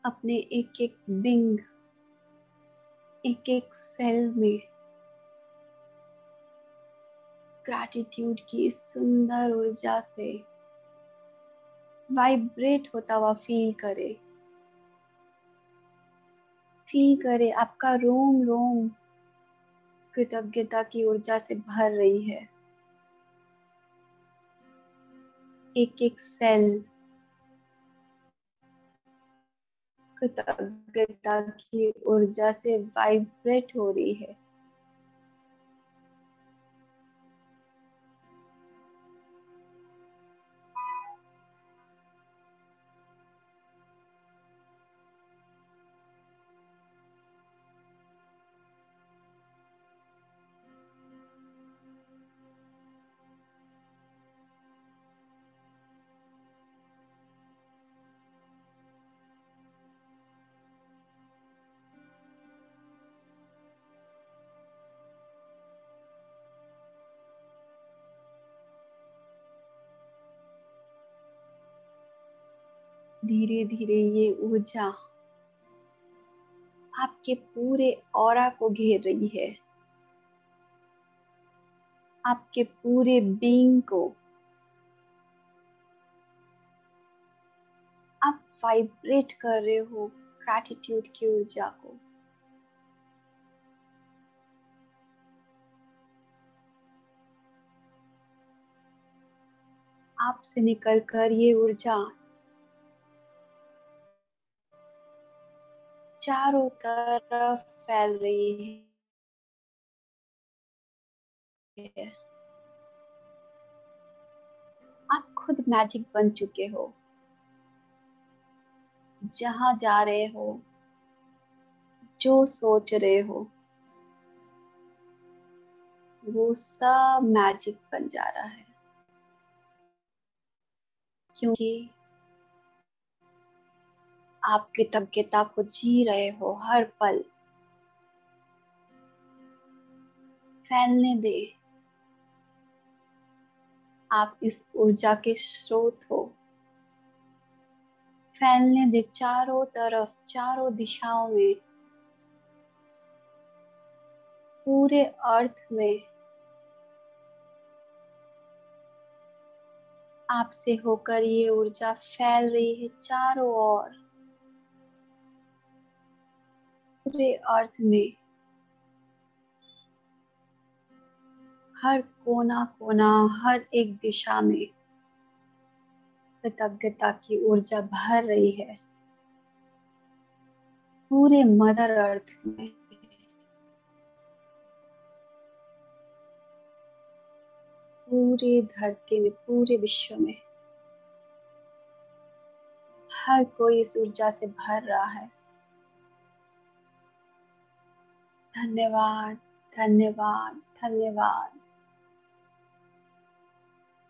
अपने एक एक विंग, एक एक सेल में ग्रैटिट्यूड की इस सुंदर ऊर्जा से वाइब्रेट होता हुआ फील करे। फील करे आपका रोम रोम कृतज्ञता की ऊर्जा से भर रही है। एक एक सेल कृतज्ञता की ऊर्जा से वाइब्रेट हो रही है। धीरे धीरे ये ऊर्जा आपके पूरे ऑरा को घेर रही है, आपके पूरे बीइंग को। आप वाइब्रेट कर रहे हो ग्रैटिट्यूड की ऊर्जा को। आपसे निकलकर ये ऊर्जा चारों तरफ फैल रही है। आप खुद मैजिक बन चुके हो। जहां जा रहे हो, जो सोच रहे हो, वो सब मैजिक बन जा रहा है, क्योंकि आप कृतज्ञता को जी रहे हो हर पल। फैलने दे। आप इस ऊर्जा के स्रोत हो। फैलने दे चारों तरफ, चारों दिशाओं में, पूरे अर्थ में। आपसे होकर ये ऊर्जा फैल रही है चारों ओर, पूरे अर्थ में। हर कोना कोना, हर एक दिशा में कृतज्ञता की ऊर्जा भर रही है। पूरे मदर अर्थ में, पूरे धरती में, पूरे विश्व में हर कोई इस ऊर्जा से भर रहा है। धन्यवाद, धन्यवाद, धन्यवाद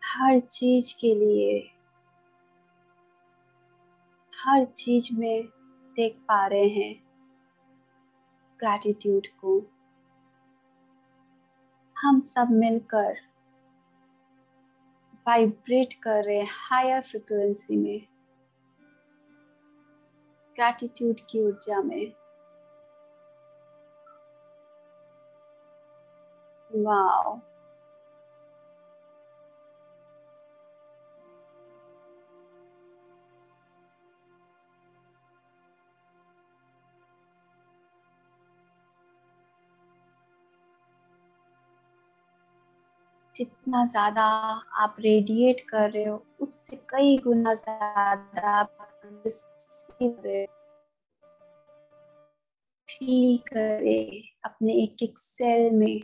हर चीज के लिए। हर चीज में देख पा रहे हैं ग्रैटिट्यूड को। हम सब मिलकर वाइब्रेट कर रहे हैं हायर फ्रिक्वेंसी में, ग्रैटिट्यूड की ऊर्जा में। वाओ, जितना ज्यादा आप रेडिएट कर रहे हो, उससे कई गुना ज्यादा आप रिसीव कर रहे हो। फील करें अपने एक एक सेल में।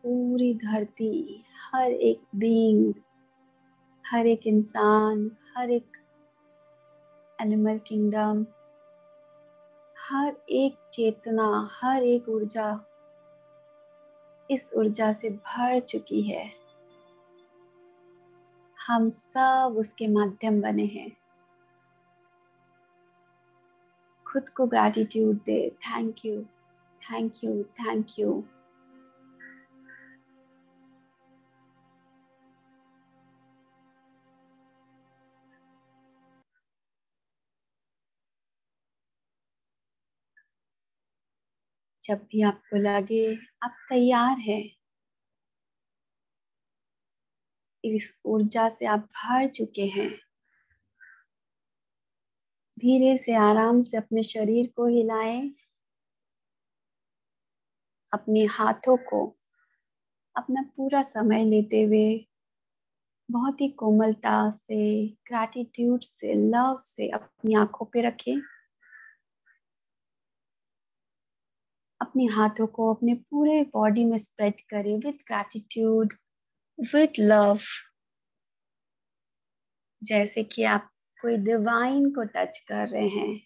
पूरी धरती, हर एक बीइंग, हर एक इंसान, हर एक एनिमल किंगडम, हर एक चेतना, हर एक ऊर्जा इस ऊर्जा से भर चुकी है। हम सब उसके माध्यम बने हैं। खुद को gratitude they. Thank you, thank you, thank you. जब भी आपको लगे आप तैयार हैं, इस ऊर्जा से आप भर चुके हैं, धीरे से आराम से अपने शरीर को हिलाएं। अपने हाथों को अपना पूरा समय लेते हुए बहुत ही कोमलता से, ग्रैटिट्यूड से, लव से अपनी आंखों पे रखें। अपने हाथों को अपने पूरे बॉडी में स्प्रेड करें विद ग्रैटिट्यूड, विद लव, जैसे कि आप कोई डिवाइन को टच कर रहे हैं।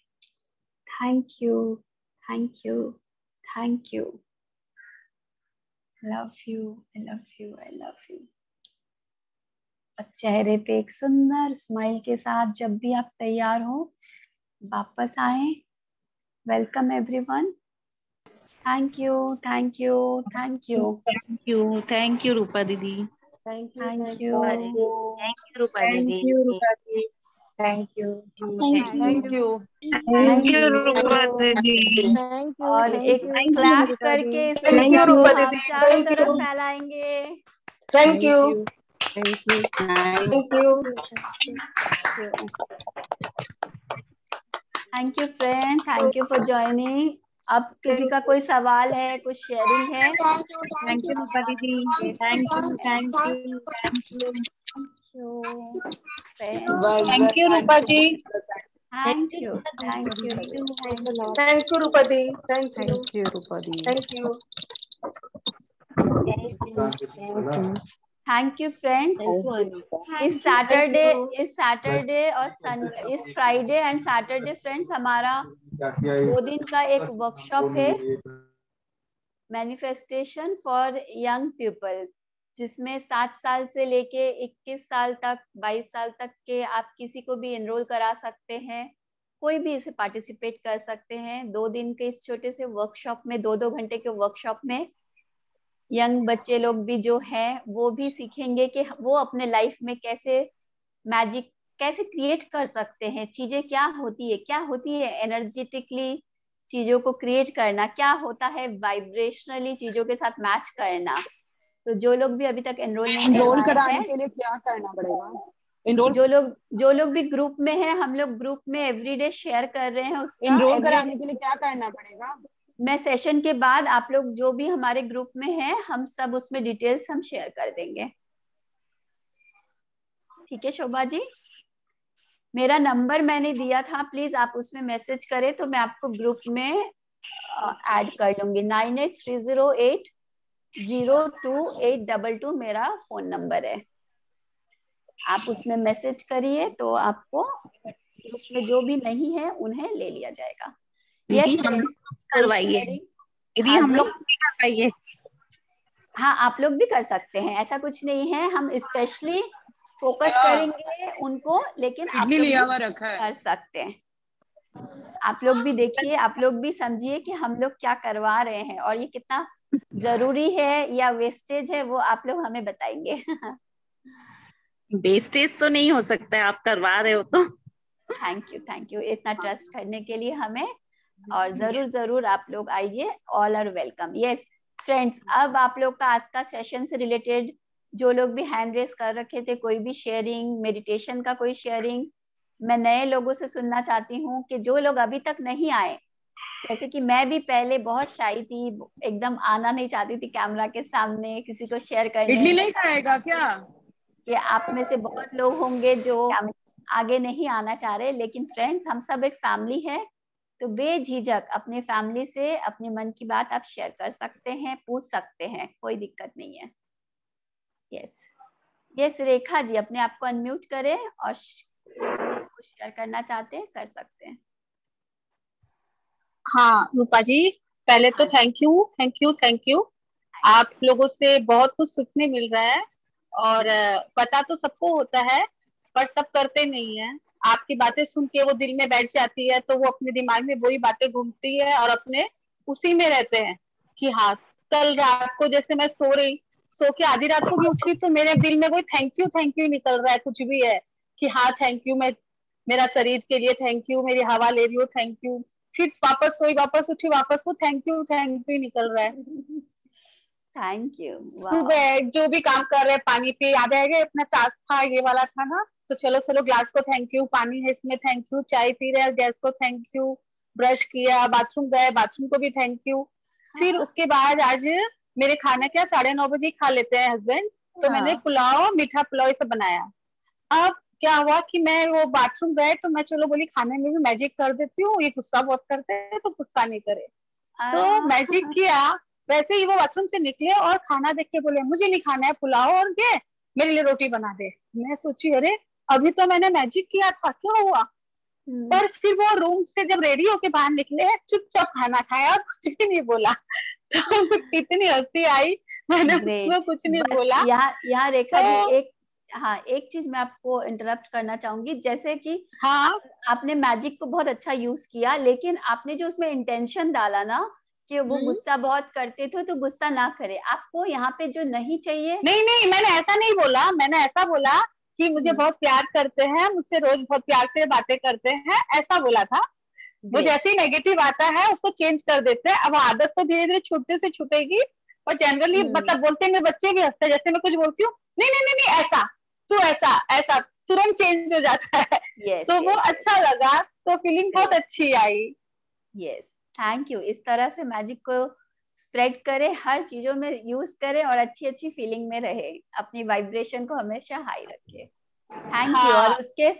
Thank you, thank you, thank you. Love you, I love you, I love you. और चेहरे पे एक सुंदर स्माइल के साथ जब भी आप तैयार हो वापस आए। Welcome everyone. Thank you, thank you, thank you, thank you Rupa दीदी। Thank you, thank you. Thank you Rupa thank दीदी। You Rupa ji. Thank you. Thank you, thank you Rupa दीदी। Thank you. और एक Thank you, क्लैप रूपा करके इस Thank ऊर्जा you, को रूपा आप दीदी। चारों Thank तरफ you. फैलाएंगे। Thank you. Thank you. Thank you. Thank you friend, thank you for joining. अब किसी का कोई सवाल है, कुछ शेयरिंग है? थैंक यू रूपा दीदी। Thank you, thank you, thank you. Thank you Rupa ji. Thank you, thank you, thank you Rupa di. Thank you. Thank you Rupa di. Thank you. Thank you friends. इस सैटरडे और इस फ्राइडे एंड सैटरडे फ्रेंड्स हमारा 2 दिन का एक workshop है, manifestation for young people, जिसमें 7 साल से लेके 21 साल तक, 22 साल तक के आप किसी को भी एनरोल करा सकते हैं। कोई भी इसे पार्टिसिपेट कर सकते हैं। 2 दिन के इस छोटे से वर्कशॉप में, 2-2 घंटे के वर्कशॉप में यंग बच्चे लोग भी जो हैं वो भी सीखेंगे कि वो अपने लाइफ में कैसे मैजिक कैसे क्रिएट कर सकते हैं। चीजें क्या होती है एनर्जेटिकली चीजों को क्रिएट करना, क्या होता है वाइब्रेशनली चीजों के साथ मैच करना। तो जो लोग भी अभी तक एनरोल नहीं एनरोल करवाए कराने हैं, के लिए क्या करना पड़ेगा? एनरोल जो लोग भी ग्रुप में हैं, हम लोग ग्रुप में एवरीडे शेयर कर रहे हैं उसका। एनरोल कराने के लिए क्या करना पड़ेगा? मैं सेशन के बाद आप लोग जो भी हमारे ग्रुप में हैं, हम सब उसमें डिटेल्स हम शेयर कर देंगे। ठीक है शोभा जी, मेरा नंबर मैंने दिया था, प्लीज आप उसमें मैसेज करें तो मैं आपको ग्रुप में ऐड कर लूंगी। 9830802822 मेरा फोन नंबर है। आप उसमें मैसेज करिए तो आपको ग्रुप में जो भी नहीं है उन्हें ले लिया जाएगा। दीदी यस हम फ्रेंड्स, करवाइए। दीदी हाँ हम जी, लोग भी करवाइए। हाँ आप लोग भी कर सकते हैं, ऐसा कुछ नहीं है। हम स्पेशली फोकस करेंगे उनको, लेकिन आप इडली लोग लिया भी हुआ रखा है। कर सकते हैं। आप लोग भी देखिए, आप लोग भी समझिए कि हम लोग क्या करवा रहे हैं और ये कितना जरूरी है या वेस्टेज है, वो आप लोग हमें बताएंगे। वेस्टेज तो नहीं हो सकता है, आप करवा रहे हो तो। थैंक यू इतना ट्रस्ट करने के लिए हमें। और जरूर जरूर आप लोग आइए, all are welcome. Yes friends, अब आप लोग का आज का सेशन से रिलेटेड जो लोग भी हैंड रेस कर रखे थे, कोई भी शेयरिंग, मेडिटेशन का कोई शेयरिंग, मैं नए लोगों से सुनना चाहती हूँ कि जो लोग अभी तक नहीं आए, जैसे कि मैं भी पहले बहुत शाई थी, एकदम आना नहीं चाहती थी कैमरा के सामने किसी को शेयर करने। इडली नहीं खाएगा क्या? कि आप में से बहुत लोग होंगे जो आगे नहीं आना चाह रहे, लेकिन फ्रेंड्स हम सब एक फैमिली है, तो बेझिझक अपने फैमिली से अपने मन की बात आप शेयर कर सकते हैं, पूछ सकते हैं, कोई दिक्कत नहीं है। यस रेखा जी, अपने आप को अनम्यूट करें और कुछ शेयर करना चाहते हैं कर सकते हैं। हाँ रूपा जी, पहले तो thank you thank you thank you. आप लोगों से बहुत कुछ सीखने मिल रहा है और पता तो सबको होता है पर सब करते नहीं है। आपकी बातें सुन के वो दिल में बैठ जाती है तो वो अपने दिमाग में वही बातें घूमती है और अपने उसी में रहते हैं कि हाँ कल रात को जैसे मैं सो के आधी रात को भी उठी तो मेरे दिल में वही थैंक यू निकल रहा है, कुछ भी है कि हाँ थैंक यू, मैं मेरा शरीर के लिए थैंक यू, मेरी हवा ले रही हो थैंक यू, फिर वापस सोई वापस उठी वापस वो थैंक यू निकल रहा है। Thank you. सुबह जो भी काम कर रहे हैं, पानी पे याद आएगा अपना टास्क था ये वाला था ना, तो चलो ग्लास को थैंक यू, पानी है इसमें थैंक यू, चाय पी रहे हैं गैस को थैंक यू, ब्रश किया, बाथरूम गए बाथरूम को भी थैंक यू। फिर उसके बाद आज मेरे खाना क्या 9:30 खा लेते हैं हस्बैंड, तो मैंने पुलाव मीठा पुलाव ये सब बनाया। अब क्या हुआ कि मैं वो बाथरूम गए तो मैं चलो बोली खाने में भी मैजिक कर देती हूँ, ये गुस्सा बहुत करते हैं तो गुस्सा नहीं करे, तो मैजिक किया। वैसे ही वो बाथरूम से निकले और खाना देख के बोले मुझे नहीं खाना है पुलाव और ये मेरे लिए रोटी बना दे। मैं सोची अरे अभी तो मैंने मैजिक किया था, क्या हुआ? पर फिर वो रूम से जब रेडी होके बाहर निकले चुपचाप खाना खाया और कुछ भी नहीं बोला। तो कुछ इतनी हंसी आई, मैंने उसको कुछ नहीं बोला। यहाँ रेखा जी एक चीज मैं आपको इंटरप्ट करना चाहूंगी, जैसे कि आपने मैजिक को बहुत अच्छा यूज किया, लेकिन आपने जो उसमें इंटेंशन डाला ना कि वो गुस्सा बहुत करते थे तो गुस्सा ना करे। आपको यहाँ पे जो नहीं चाहिए, नहीं, मैंने ऐसा नहीं बोला, मैंने ऐसा बोला कि मुझे बहुत प्यार करते हैं, मुझसे रोज बहुत प्यार से बातें करते हैं, ऐसा बोला था। वो जैसे ही नेगेटिव आता है उसको चेंज कर देते हैं। अब आदत तो धीरे धीरे छूटते से छूटेगी, और जनरली मतलब बोलते में बच्चे भी हंसते हैं, जैसे मैं कुछ बोलती हूँ नहीं ऐसा, तू ऐसा ऐसा, तुरंत चेंज हो जाता है। तो वो अच्छा लगा, तो फीलिंग बहुत अच्छी आई। Yes, thank you. इस तरह से मैजिक को स्प्रेड करे, हर चीजों में यूज करे और अच्छी अच्छी फीलिंग में रहे, अपनी वाइब्रेशन को हमेशा हाई रखे। Thank you. और उसके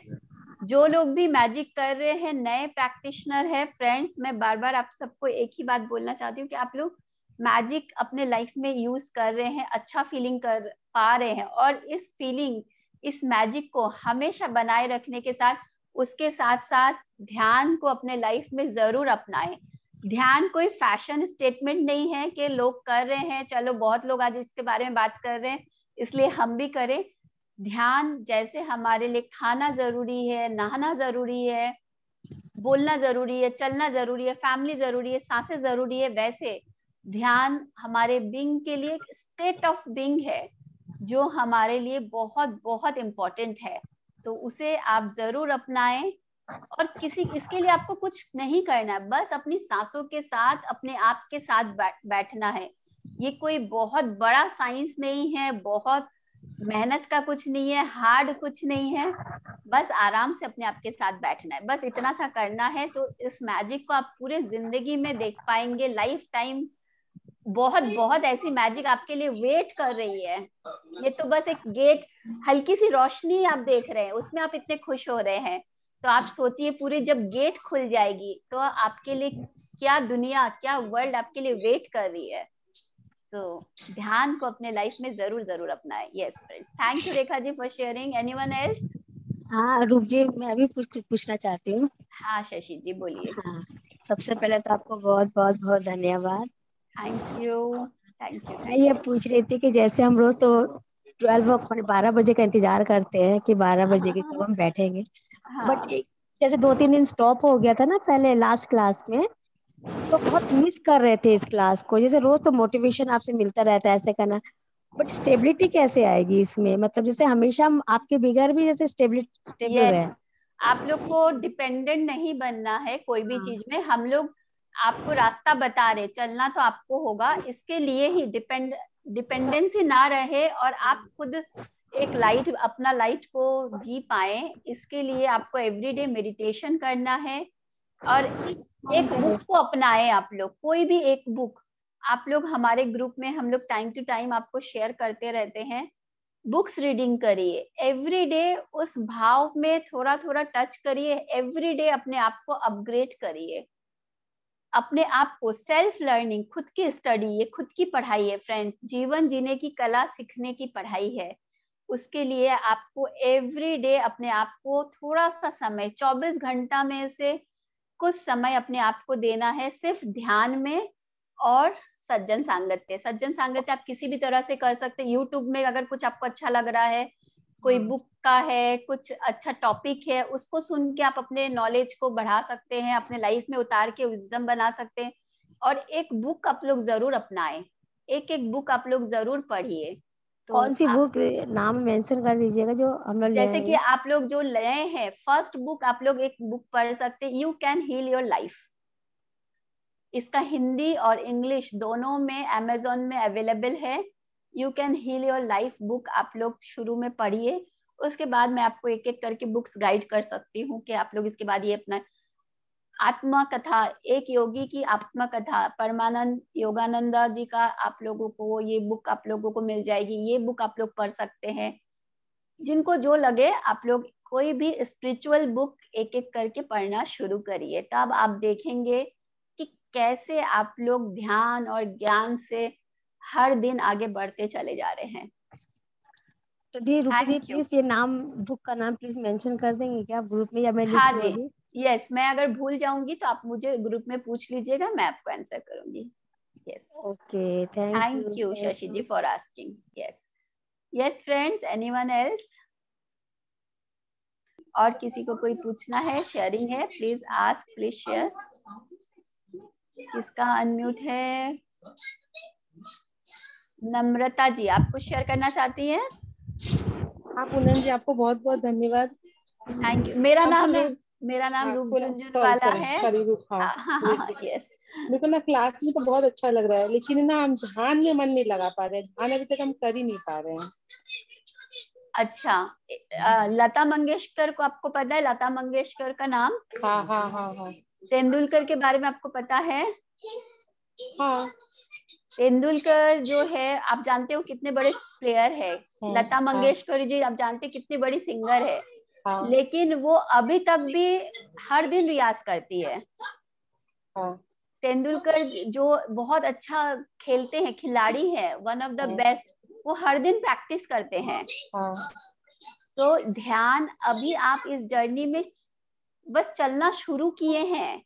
जो लोग भी मैजिक कर रहे हैं, नए प्रैक्टिशनर है, फ्रेंड्स, मैं बार बार आप सबको एक ही बात बोलना चाहती हूँ कि आप लोग मैजिक अपने लाइफ में यूज कर रहे हैं, अच्छा फीलिंग कर पा रहे हैं, और इस फीलिंग, इस मैजिक को हमेशा बनाए रखने के साथ उसके साथ साथ ध्यान को अपने लाइफ में जरूर अपनाएं। ध्यान कोई फैशन स्टेटमेंट नहीं है कि लोग कर रहे हैं, चलो बहुत लोग आज इसके बारे में बात कर रहे हैं इसलिए हम भी करें। ध्यान जैसे हमारे लिए खाना जरूरी है, नहाना जरूरी है, बोलना जरूरी है, चलना जरूरी है, फैमिली जरूरी है, सांसें जरूरी है, वैसे ध्यान हमारे बीइंग के लिए एक स्टेट ऑफ बीइंग है जो हमारे लिए बहुत बहुत इम्पोर्टेंट है। तो उसे आप जरूर अपनाएं। और किसी इसके लिए आपको कुछ नहीं करना है, बस अपनी सांसों के साथ अपने आप के साथ बैठना है। ये कोई बहुत बड़ा साइंस नहीं है, बहुत मेहनत का कुछ नहीं है, हार्ड कुछ नहीं है, बस आराम से अपने आप के साथ बैठना है, बस इतना सा करना है। तो इस मैजिक को आप पूरे जिंदगी में देख पाएंगे, लाइफ टाइम। बहुत बहुत ऐसी मैजिक आपके लिए वेट कर रही है। ये तो बस एक गेट, हल्की सी रोशनी आप देख रहे हैं, उसमें आप इतने खुश हो रहे हैं, तो आप सोचिए पूरी जब गेट खुल जाएगी तो आपके लिए क्या दुनिया, क्या वर्ल्ड आपके लिए वेट कर रही है। तो ध्यान को अपने लाइफ में जरूर जरूर अपनाएं। Yes friends, thank you Rekha ji for sharing. Anyone else? हाँ रूप जी, मैं भी कुछ पूछना चाहती हूँ। हाँ शशि जी बोलिए। हाँ, सबसे पहले तो आपको बहुत बहुत बहुत धन्यवाद। Thank you, thank you. मैं ये पूछ रही थी कि जैसे हम रोज तो 12 बजे का इंतजार करते हैं कि 12 बजे के कब हम बैठेंगे, बट जैसे 2-3 दिन स्टॉप हो गया था ना पहले लास्ट क्लास में, तो बहुत मिस कर रहे थे इस क्लास को। जैसे रोज तो मोटिवेशन आपसे मिलता रहता है ऐसे करना, बट स्टेबिलिटी कैसे आएगी इसमें? मतलब जैसे हमेशा हम आपके बिगैर भी जैसे स्टेबल रहे। आप लोग को डिपेंडेंट नहीं बनना है कोई भी चीज में, हम लोग आपको रास्ता बता रहे, चलना तो आपको होगा, इसके लिए ही डिपेंडेंसी ना रहे और आप खुद एक लाइट, अपना लाइट को जी पाए, इसके लिए आपको एवरीडे मेडिटेशन करना है। और एक बुक को अपनाएं, आप लोग कोई भी एक बुक, आप लोग हमारे ग्रुप में हम लोग टाइम टू टाइम आपको शेयर करते रहते हैं, बुक्स रीडिंग करिए एवरीडे, उस भाव में थोड़ा थोड़ा टच करिए एवरीडे, अपने आप को अपग्रेड करिए, अपने आप को सेल्फ लर्निंग, खुद की स्टडी, ये खुद की पढ़ाई है फ्रेंड्स, जीवन जीने की कला सीखने की पढ़ाई है। उसके लिए आपको एवरीडे अपने आप को थोड़ा सा समय, 24 घंटा में से कुछ समय अपने आप को देना है सिर्फ ध्यान में और सज्जन सांगत्य। सज्जन सांगत्य आप किसी भी तरह से कर सकते हैं। यूट्यूब में अगर कुछ आपको अच्छा लग रहा है, कोई बुक का है, कुछ अच्छा टॉपिक है, उसको सुन के आप अपने नॉलेज को बढ़ा सकते हैं, अपने लाइफ में उतार के विजडम बना सकते हैं। और एक बुक आप लोग जरूर अपनाएं, एक एक बुक आप लोग जरूर पढ़िए। तो कौन सी बुक नाम मेंशन कर दीजिएगा जो हम लोग जैसे कि आप लोग जो नए हैं, फर्स्ट बुक आप लोग एक बुक पढ़ सकते हैं, you can heal your life. इसका हिंदी और इंग्लिश दोनों में अमेजोन में अवेलेबल है। You can heal your life book आप लोग शुरू में पढ़िए, उसके बाद मैं आपको एक एक करके बुक्स गाइड कर सकती हूँ कि आप लोग इसके बाद ये अपना आत्मा कथा, एक योगी की आत्मा कथा, परमानंद योगानंदा जी का आप लोगों को ये बुक आप लोगों को मिल जाएगी, ये बुक आप लोग पढ़ सकते हैं। जिनको जो लगे आप लोग कोई भी स्पिरिचुअल बुक एक एक करके पढ़ना शुरू करिए, तब आप देखेंगे कि कैसे आप लोग ध्यान और ज्ञान से हर दिन आगे बढ़ते चले जा रहे हैं। तो दी रुपी प्लीज ये नाम, बुक का नाम प्लीज मेंशन कर देंगे क्या ग्रुप में, या मैं हाँ जी, यस, मैं अगर भूल जाऊंगी तो आप मुझे ग्रुप में पूछ लीजिएगा, मैं आपको आंसर करूंगी। Yes, okay, thank you Shashi ji for asking. Yes yes friends, anyone else? और किसी को कोई पूछना है, शेयरिंग है, प्लीज आस्क, प्लीज शेयर। किसका अनम्यूट है? नम्रता जी, आप कुछ शेयर करना चाहती हैं? हाँ पूनम जी, आपको बहुत बहुत धन्यवाद। Thank you. मेरा नाम रूप झुनझुनवाला है। यस। मेरे को ना क्लास में तो बहुत अच्छा लग रहा है, लेकिन ना हम ध्यान में मन नहीं लगा पा रहे हैं। ध्यान अभी तक हम कर ही नहीं पा रहे हैं। अच्छा, लता मंगेशकर को आपको पता है? लता मंगेशकर का नाम? हाँ हाँ हाँ हाँ। तेंदुलकर के बारे में आपको पता है? हाँ। तेंदुलकर जो है, आप जानते हो कितने बड़े प्लेयर है। लता मंगेशकर जी आप जानते हैं कितनी बड़ी सिंगर है। लेकिन वो अभी तक भी हर दिन रियाज करती है। तेंदुलकर जो बहुत अच्छा खेलते हैं, खिलाड़ी है, वन ऑफ द बेस्ट, वो हर दिन प्रैक्टिस करते हैं। तो ध्यान अभी आप इस जर्नी में बस चलना शुरू किए हैं,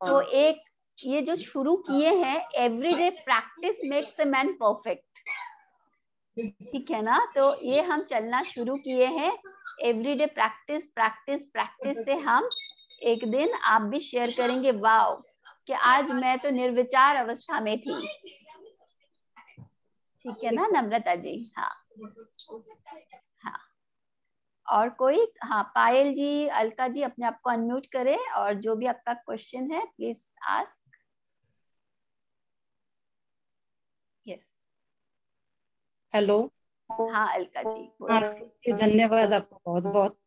तो एक ये जो शुरू किए हैं, everyday practice makes a man perfect, ठीक है ना? तो ये हम चलना शुरू किए हैं, एवरीडे प्रैक्टिस प्रैक्टिस प्रैक्टिस से हम एक दिन आप भी शेयर करेंगे, वाओ कि आज मैं तो निर्विचार अवस्था में थी। ठीक है ना नम्रता जी? हाँ हाँ। और कोई? हाँ, पायल जी, अलका जी, अपने आप को अनम्यूट करें और जो भी आपका क्वेश्चन है प्लीज आस्क। यस। हेलो। हाँ अलका जी, बोलिए। धन्यवाद आपको बहुत बहुत।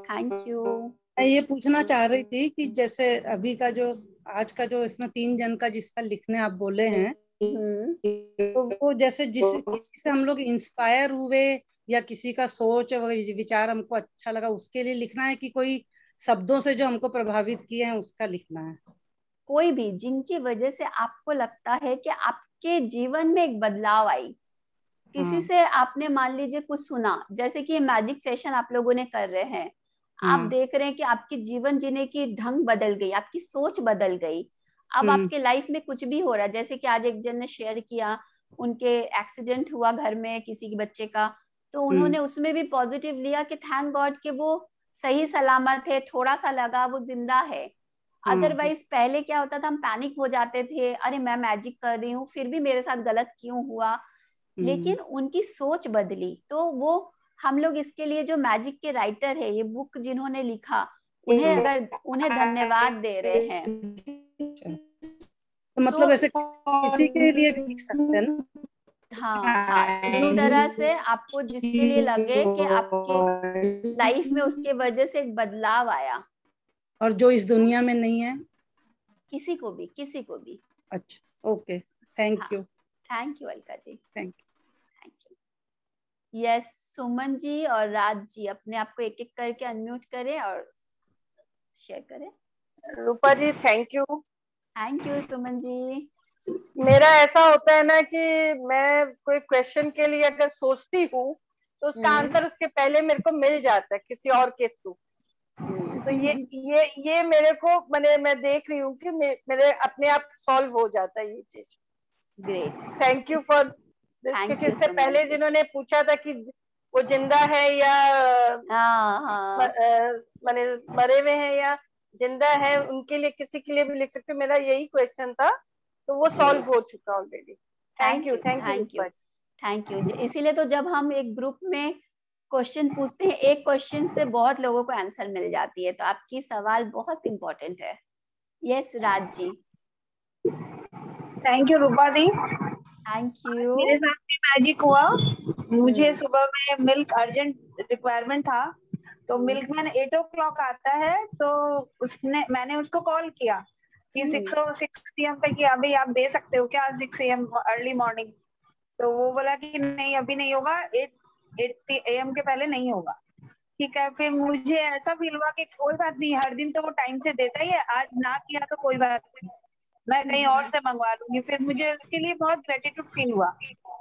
Thank you. मैं ये पूछना चाह रही थी कि जैसे अभी का जो आज का जो इसमें 3 जन का जिसका लिखने आप बोले हैं, तो वो जैसे किसी से हम लोग इंस्पायर हुए या किसी का सोच और विचार हमको अच्छा लगा उसके लिए लिखना है, कि कोई शब्दों से जो हमको प्रभावित किए हैं उसका लिखना है? कोई भी जिनकी वजह से आपको लगता है कि आपके जीवन में एक बदलाव आई, किसी से आपने मान लीजिए कुछ सुना, जैसे कि ये मैजिक सेशन आप लोगों ने कर रहे हैं, आप देख रहे हैं कि आपकी जीवन जीने की ढंग बदल गई, आपकी सोच बदल गई। अब आपके लाइफ में कुछ भी हो रहा है, जैसे कि आज एक जन ने शेयर किया, उनके एक्सीडेंट हुआ घर में किसी के बच्चे का, तो उन्होंने उसमें भी पॉजिटिव लिया कि थैंक गॉड कि वो सही सलामत है, थोड़ा सा लगा, वो जिंदा है। अदरवाइज पहले क्या होता था, हम पैनिक हो जाते थे, अरे मैं मैजिक कर रही हूँ फिर भी मेरे साथ गलत क्यों हुआ। लेकिन उनकी सोच बदली, तो वो हम लोग इसके लिए जो मैजिक के राइटर है, ये बुक जिन्होंने लिखा, उन्हें धन्यवाद दे रहे हैं। तो मतलब ऐसे किसी के लिए भी लिख सकते हैं ना? हाँ, इस तरह से आपको जिसके लिए लगे कि आपके लाइफ में उसके वजह से एक बदलाव आया, और जो इस दुनिया में नहीं है, किसी को भी। अच्छा, okay, thank you. Thank you Alka ji, thank you. Yes, Suman ji और राज जी अपने आप को एक एक करके अनम्यूट करें और शेयर करें। रूपा ji thank you. Thank you Suman ji. मेरा ऐसा होता है ना कि मैं कोई क्वेश्चन के लिए अगर सोचती हूँ तो उसका आंसर उसके पहले मेरे को मिल जाता है किसी और के थ्रू। तो ये मेरे को मैं देख रही हूँ कि मेरे अपने आप सॉल्व हो जाता है ये चीज। Great, thank you for this. क्योंकि इससे पहले जिन्होंने पूछा था कि वो जिंदा है या मरे हुए हैं या जिंदा है, उनके लिए किसी के लिए भी लिख सकते हो, मेरा यही क्वेश्चन था, तो वो सॉल्व हो चुका ऑलरेडी। Thank you. इसीलिए तो जब हम एक ग्रुप में क्वेश्चन पूछते हैं, एक क्वेश्चन से बहुत लोगों को आंसर मिल जाती है, तो आपकी सवाल बहुत इम्पोर्टेंट है। Yes Raj ji. Thank you Rupa di. Thank you. मेरे साथ भी मैजिक हुआ। मुझे सुबह में मिल्क अर्जेंट रिक्वायरमेंट था, तो मिल्कमैन 8 o'clock आता है, तो मैंने उसको कॉल किया कि 6 PM पे कि अभी आप दे सकते हो क्या 6 AM अर्ली मॉर्निंग। तो वो बोला कि नहीं अभी नहीं होगा, 8 AM के पहले नहीं होगा। ठीक है, फिर मुझे ऐसा फील हुआ कि कोई बात नहीं, हर दिन तो वो टाइम से देता ही है, आज ना किया तो कोई बात नहीं, मैं कहीं और से मंगवा लूंगी। फिर मुझे उसके लिए बहुत ग्रेटिट्यूड फील हुआ।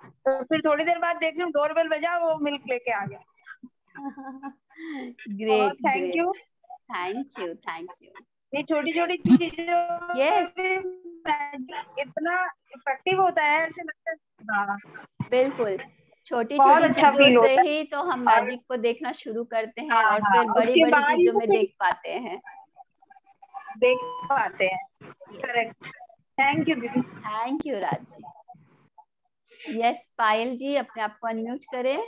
तो फिर थोड़ी देर बाद देख रही हूँ डोरबेल बजा, वो मिल्क लेके आ गया। Great, thank you. ये छोटी छोटी चीजों इतना इफेक्टिव होता है, ऐसे लगता है। बिल्कुल, छोटी छोटी चीजों से ही तो हम मैजिक को देखना शुरू करते हैं और फिर बड़ी बड़ी चीजों में देख पाते हैं। करेक्ट। थैंक यू दीदी। Thank you Raj ji. Yes Payal ji, अपने आप को अनम्यूट करें।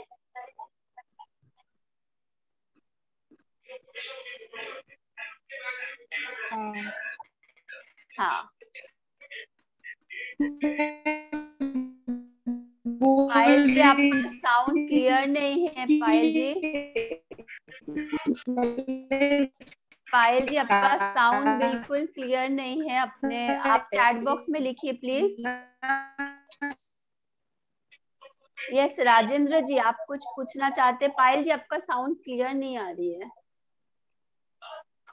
हाँ पायल जी, आपका साउंड क्लियर नहीं है पायल जी। पायल जी, आपका साउंड बिल्कुल क्लियर नहीं है। अपने आप चैट बॉक्स में लिखिए प्लीज। यस राजेंद्र जी, आप कुछ पूछना चाहते हैं? पायल जी, आपका साउंड क्लियर नहीं आ रही है।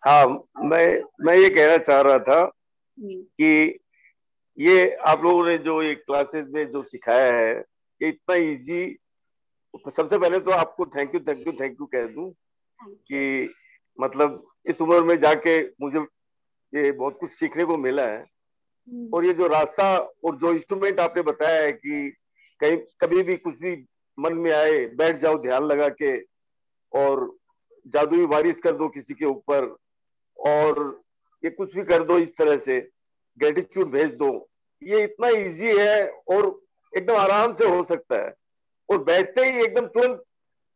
हाँ, मैं ये कहना चाह रहा था कि ये आप लोगों ने जो ये क्लासेस में जो सिखाया है ये इतना इजी। सबसे पहले तो आपको थैंक यू कह दूं कि मतलब इस उम्र में जाके मुझे ये बहुत कुछ सीखने को मिला है। और ये जो रास्ता और जो इंस्ट्रूमेंट आपने बताया है कि कहीं कभी भी कुछ भी मन में आए बैठ जाओ ध्यान लगा के और जादुई बारिश कर दो किसी के ऊपर और ये कुछ भी कर दो, इस तरह से ग्रेटिट्यूड भेज दो, ये इतना इजी है और एकदम आराम से हो सकता है। और बैठते ही एकदम तुरंत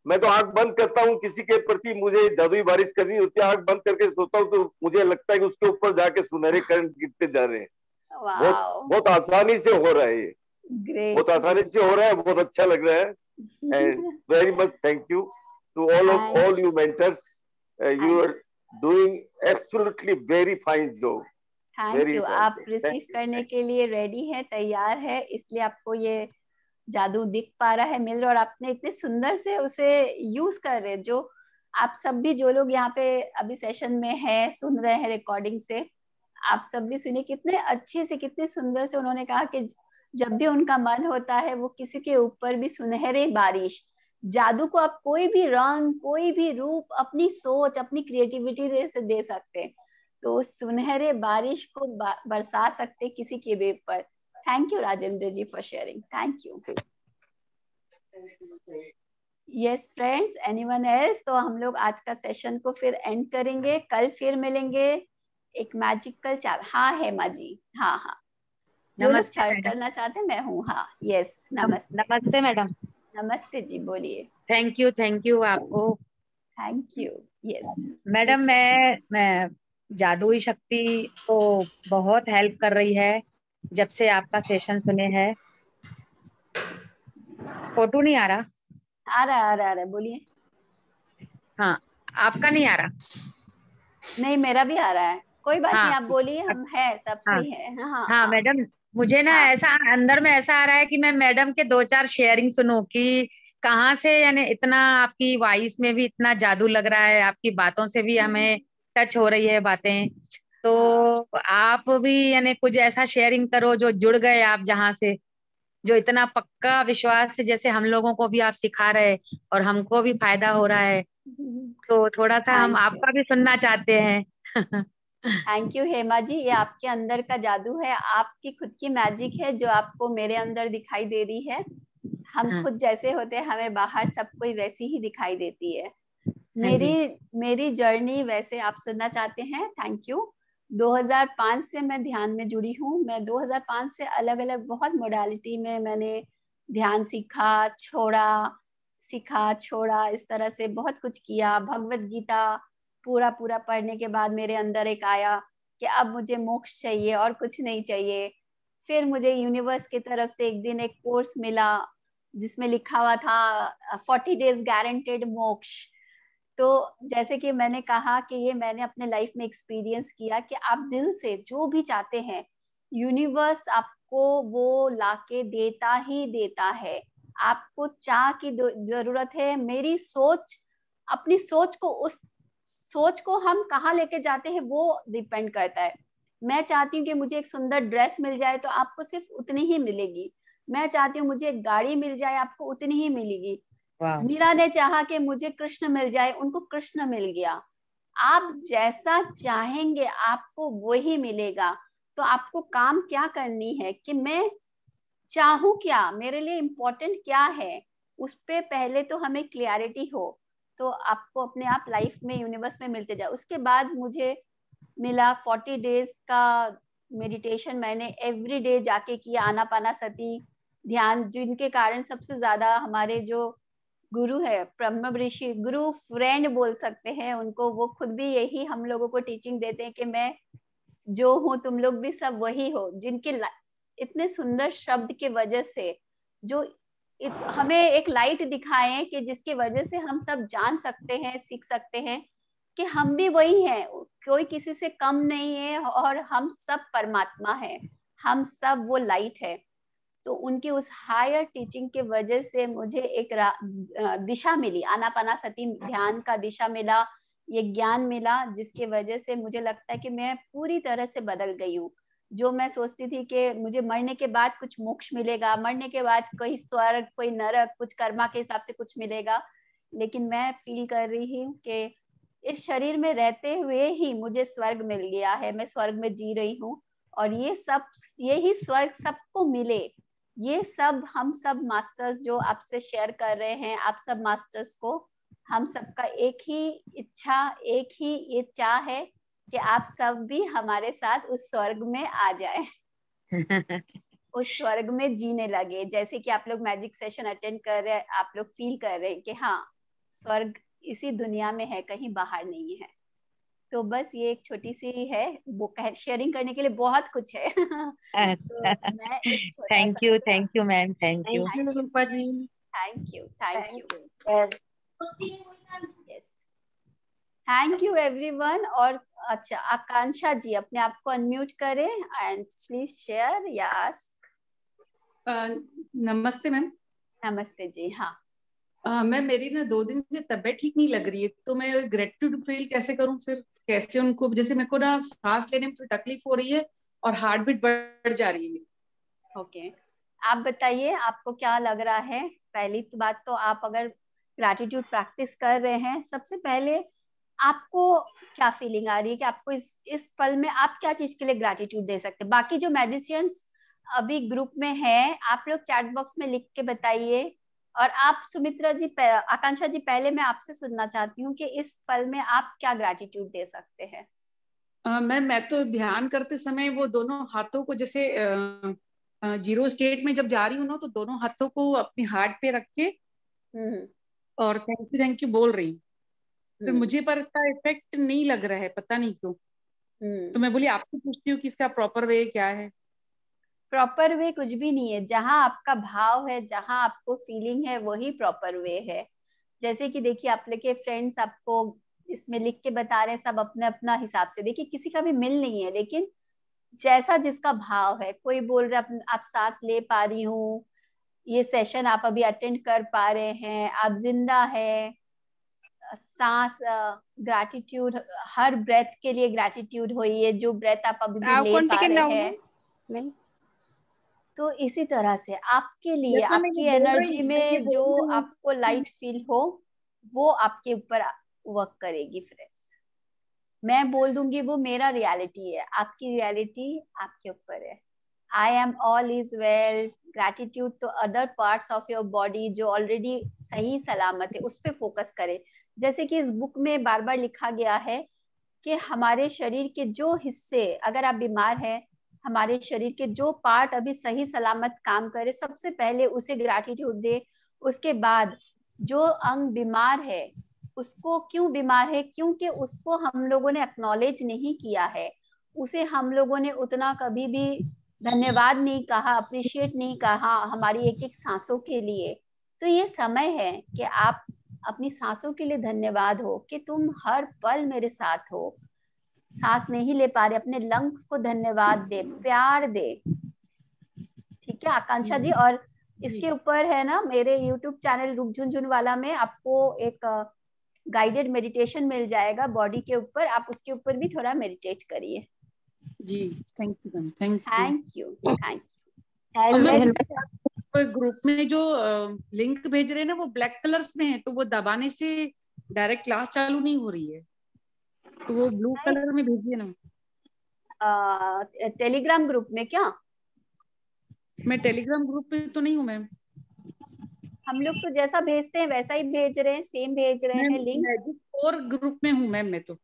मैं तो आंख बंद करता हूँ, किसी के प्रति मुझे जादुई बारिश करनी होती है, आंख बंद करके सोता हूँ तो मुझे लगता है कि उसके ऊपर जाके सुनहरे कण गिरते जा रहे हैं। बहुत आसानी से हो रहा है ये। बहुत आसानी से हो रहा है, बहुत अच्छा लग रहा है। And very much thank you to all you mentors. You are doing absolutely very fine job. Thank you. आप रिसीव करने के लिए रेडी है, तैयार है, इसलिए आपको ये जादू दिख पा रहा है, मिल रहा, और आपने इतने सुंदर से उसे यूज कर रहे। जो आप सब भी, जो लोग यहाँ पे अभी सेशन में है, सुन रहे हैं रिकॉर्डिंग से, आप सब भी सुनिए कितने अच्छे से, कितने सुंदर से उन्होंने कहा कि जब भी उनका मन होता है वो किसी के ऊपर भी सुनहरे बारिश, जादू को आप कोई भी रंग, कोई भी रूप, अपनी सोच, अपनी क्रिएटिविटी से दे सकते, तो सुनहरे बारिश को बरसा सकते किसी के भी ऊपर। Thank you Rajendra ji for sharing. Thank you. Yes friends, anyone else? तो हम लोग आज का सेशन को फिर एंड करेंगे, कल फिर मिलेंगे एक मैजिकल हाँ हेमा जी, हाँ जो लोग चैट करना चाहते हैं मैं हूँ। हाँ यस, नमस्ते मैडम। नमस्ते जी, बोलिए। थैंक यू आपको। Thank you. यस मैडम, मैं जादुई शक्ति को बहुत हेल्प कर रही है जब से आपका सेशन सुने हैं। फोटो नहीं आ रहा? आ रहा है, बोलिए। हाँ, आपका नहीं आ रहा? नहीं, मेरा भी आ रहा है, कोई बात नहीं, आप बोलिए, हम है, सब कोई है। हाँ मैडम, मुझे ना ऐसा अंदर में ऐसा आ रहा है कि मैं मैडम के 2-4 शेयरिंग सुनूं कि कहाँ से, यानी इतना आपकी वॉइस में भी इतना जादू लग रहा है, आपकी बातों से भी हमें टच हो रही है बातें। तो आप भी यानी कुछ ऐसा शेयरिंग करो जो जुड़ गए आप जहाँ से, जो इतना पक्का विश्वास से जैसे हम लोगों को भी आप सिखा रहे और हमको भी फायदा हो रहा है, तो थोड़ा सा हम आपका भी सुनना चाहते हैं। थैंक यू हेमा जी, ये आपके अंदर का जादू है, आपकी खुद की मैजिक है जो आपको मेरे अंदर दिखाई दे रही है। हम खुद जैसे होते हैं, हमें बाहर सब कोई वैसी ही दिखाई देती है। मेरी जर्नी वैसे आप सुनना चाहते हैं। Thank you. 2005 से मैं ध्यान में जुड़ी हूँ। मैं 2005 से अलग अलग बहुत मोडालिटी में मैंने ध्यान सीखा, छोड़ा, इस तरह से बहुत कुछ किया। भगवत गीता पूरा पढ़ने के बाद मेरे अंदर एक आया कि अब मुझे मोक्ष चाहिए और कुछ नहीं चाहिए। फिर मुझे यूनिवर्स की तरफ से एक दिन एक कोर्स मिला जिसमें लिखा हुआ था 40 डेज गारंटेड मोक्ष। तो जैसे कि मैंने कहा कि ये मैंने अपने लाइफ में एक्सपीरियंस किया कि आप दिल से जो भी चाहते हैं, यूनिवर्स आपको वो लाके देता ही देता है। आपको चाह की जरूरत है। मेरी सोच, अपनी सोच को, उस सोच को हम कहाँ लेके जाते हैं वो डिपेंड करता है। मैं चाहती हूँ कि मुझे एक सुंदर ड्रेस मिल जाए तो आपको सिर्फ उतनी ही मिलेगी। मैं चाहती हूँ मुझे एक गाड़ी मिल जाए, आपको उतनी ही मिलेगी। मीरा ने चाहा कि मुझे कृष्ण मिल जाए, उनको कृष्ण मिल गया। आप जैसा चाहेंगे आपको वही मिलेगा। तो आपको काम क्या करनी है कि मैं चाहूँ क्या, मेरे लिए इम्पोर्टेंट क्या है, उस पे पहले तो हमें क्लियरिटी हो, तो आपको अपने आप लाइफ में, यूनिवर्स में मिलते जाए। उसके बाद मुझे मिला 40 डेज का मेडिटेशन मैंने एवरी डे जाके किया, आनापानासती ध्यान, जिनके कारण सबसे ज्यादा हमारे जो गुरु है, ब्रह्म ऋषि, गुरु फ्रेंड बोल सकते हैं उनको, वो खुद भी यही हम लोगों को टीचिंग देते हैं कि मैं जो हूँ तुम लोग भी सब वही हो, जिनके इतने सुंदर शब्द के वजह से जो हमें एक लाइट दिखाएं कि जिसकी वजह से हम सब जान सकते हैं, सीख सकते हैं कि हम भी वही हैं, कोई किसी से कम नहीं है और हम सब परमात्मा है, हम सब वो लाइट है। तो उनकी उस हायर टीचिंग के वजह से मुझे एक दिशा मिली, आनापानासती ध्यान का दिशा मिला, ये ज्ञान मिला, जिसके वजह से मुझे लगता है कि मैं पूरी तरह से बदल गई हूँ। जो मैं सोचती थी कि मुझे मरने के बाद कुछ मोक्ष मिलेगा, मरने के बाद कोई स्वर्ग, कोई नरक, कुछ कर्मा के हिसाब से कुछ मिलेगा, लेकिन मैं फील कर रही हूँ कि इस शरीर में रहते हुए ही मुझे स्वर्ग मिल गया है, मैं स्वर्ग में जी रही हूँ। और ये सब, यही स्वर्ग सबको मिले, ये सब हम सब मास्टर्स जो आपसे शेयर कर रहे हैं, आप सब मास्टर्स को हम सबका एक ही इच्छा, एक ही ये चाह है कि आप सब भी हमारे साथ उस स्वर्ग में आ जाए उस स्वर्ग में जीने लगे। जैसे कि आप लोग मैजिक सेशन अटेंड कर रहे हैं, आप लोग फील कर रहे हैं कि हाँ स्वर्ग इसी दुनिया में है, कहीं बाहर नहीं है। तो बस ये एक छोटी सी है, वो शेयरिंग करने के लिए बहुत कुछ है तो मैं एक छोटा thank you ma'am, thank you Rupa ji, thank you yes, thank you everyone. और अच्छा, आकांक्षा जी अपने आप को अनम्यूट करें एंड प्लीज शेयर या आस्क। नमस्ते मैम। नमस्ते जी। हाँ मैम, मेरी ना 2 दिन से तबीयत ठीक नहीं लग रही है, तो मैं ग्रेटिट्यूड फील कैसे करूं फिर, कैसे उनको, जैसे मेरे को ना सांस लेने में थोड़ी तकलीफ हो रही है और हार्ट बीट बढ़ जा रही है। ओके, आप बताइए आपको क्या लग रहा है। पहली बात तो आप अगर ग्रैटिट्यूड प्रैक्टिस कर रहे हैं, सबसे पहले आपको क्या फीलिंग आ रही है कि आपको इस पल में आप क्या चीज के लिए ग्रैटिट्यूड दे सकते हैं। बाकी जो मैजिशियंस अभी ग्रुप में हैं, आप लोग चैट बॉक्स में लिख के बताइए। और आप सुमित्रा जी, आकांक्षा जी, पहले मैं आपसे सुनना चाहती हूँ कि इस पल में आप क्या ग्रैटिट्यूड दे सकते हैं। मैं तो ध्यान करते समय वो दोनों हाथों को जैसे जीरो स्टेट में जब जा रही हूँ ना, तो दोनों हाथों को अपनी हार्ट पे रख के और थैंक यू बोल रही हूँ। तो मुझे पर का इफेक्ट नहीं लग रहा है, पता नहीं क्यों। तो मैं बोली आपसे पूछती हूँ कि इसका प्रॉपर वे क्या है। प्रॉपर वे कुछ भी नहीं है, जहां आपका भाव है, जहां आपको फीलिंग है, वही प्रॉपर वे है। जैसे कि देखिए, आप लेके फ्रेंड्स आपको इसमें लिख के बता रहे हैं, सब अपने अपना हिसाब से। देखिए किसी का भी मिल नहीं है, लेकिन जैसा जिसका भाव है। कोई बोल रहा है आप सांस ले पा रही हूँ, ये सेशन आप अभी अटेंड कर पा रहे हैं, आप जिंदा है, सांस, ग्रैटिट्यूड, हर ब्रेथ के लिए ग्रैटिट्यूड होइए, जो ब्रेथ आप अभी भी ले पा रहे हैं। नहीं तो इसी तरह से आपके लिए, आपकी एनर्जी में जो आपको लाइट फील हो, वो आपके ऊपर वर्क करेगी फ्रेंड्स। मैं बोल दूंगी वो मेरा रियलिटी है, आपकी रियलिटी आपके ऊपर है। I am all is well, gratitude to other parts of your body जो ऑलरेडी सही सलामत है, उस पर फोकस करें। जैसे कि इस बुक में बार बार लिखा गया है कि हमारे शरीर के जो हिस्से, अगर आप बीमार हैं, हमारे शरीर के जो पार्ट अभी सही सलामत काम करे, सबसे पहले उसे ग्रैटिट्यूड दे। उसके बाद जो अंग बीमार है, उसको क्यों बीमार है, क्योंकि उसको हम लोगों ने एक्नॉलेज नहीं किया है, उसे हम लोगों ने उतना कभी भी धन्यवाद नहीं कहा, अप्रिशिएट नहीं कहा हमारी एक एक सांसों के लिए। तो ये समय है कि आप अपनी सांसों के लिए धन्यवाद हो कि तुम हर पल मेरे साथ हो। सांस नहीं ले पा रहे, अपने लंग्स को धन्यवाद दे, प्यार दे। ठीक है आकांक्षा जी। और इसके ऊपर है ना, मेरे YouTube चैनल रुक झुनझुन वाला में आपको एक गाइडेड मेडिटेशन मिल जाएगा बॉडी के ऊपर, आप उसके ऊपर भी थोड़ा मेडिटेट करिए। जी thank you ma'am, thank you thank you. Group में जो लिंक भेज रहे हैं ना, वो ब्लैक कलर्स में है, तो वो दबाने से डायरेक्ट क्लास चालू नहीं हो रही है, तो वो ब्लू कलर में भेजिए ना। टेलीग्राम ग्रुप में क्या? मैं टेलीग्राम ग्रुप में तो नहीं हूँ मैम। हम लोग तो जैसा भेजते हैं वैसा ही भेज रहे हैं, सेम भेज रहे हैं लिंक। और ग्रुप में हूँ मैम मैं तो।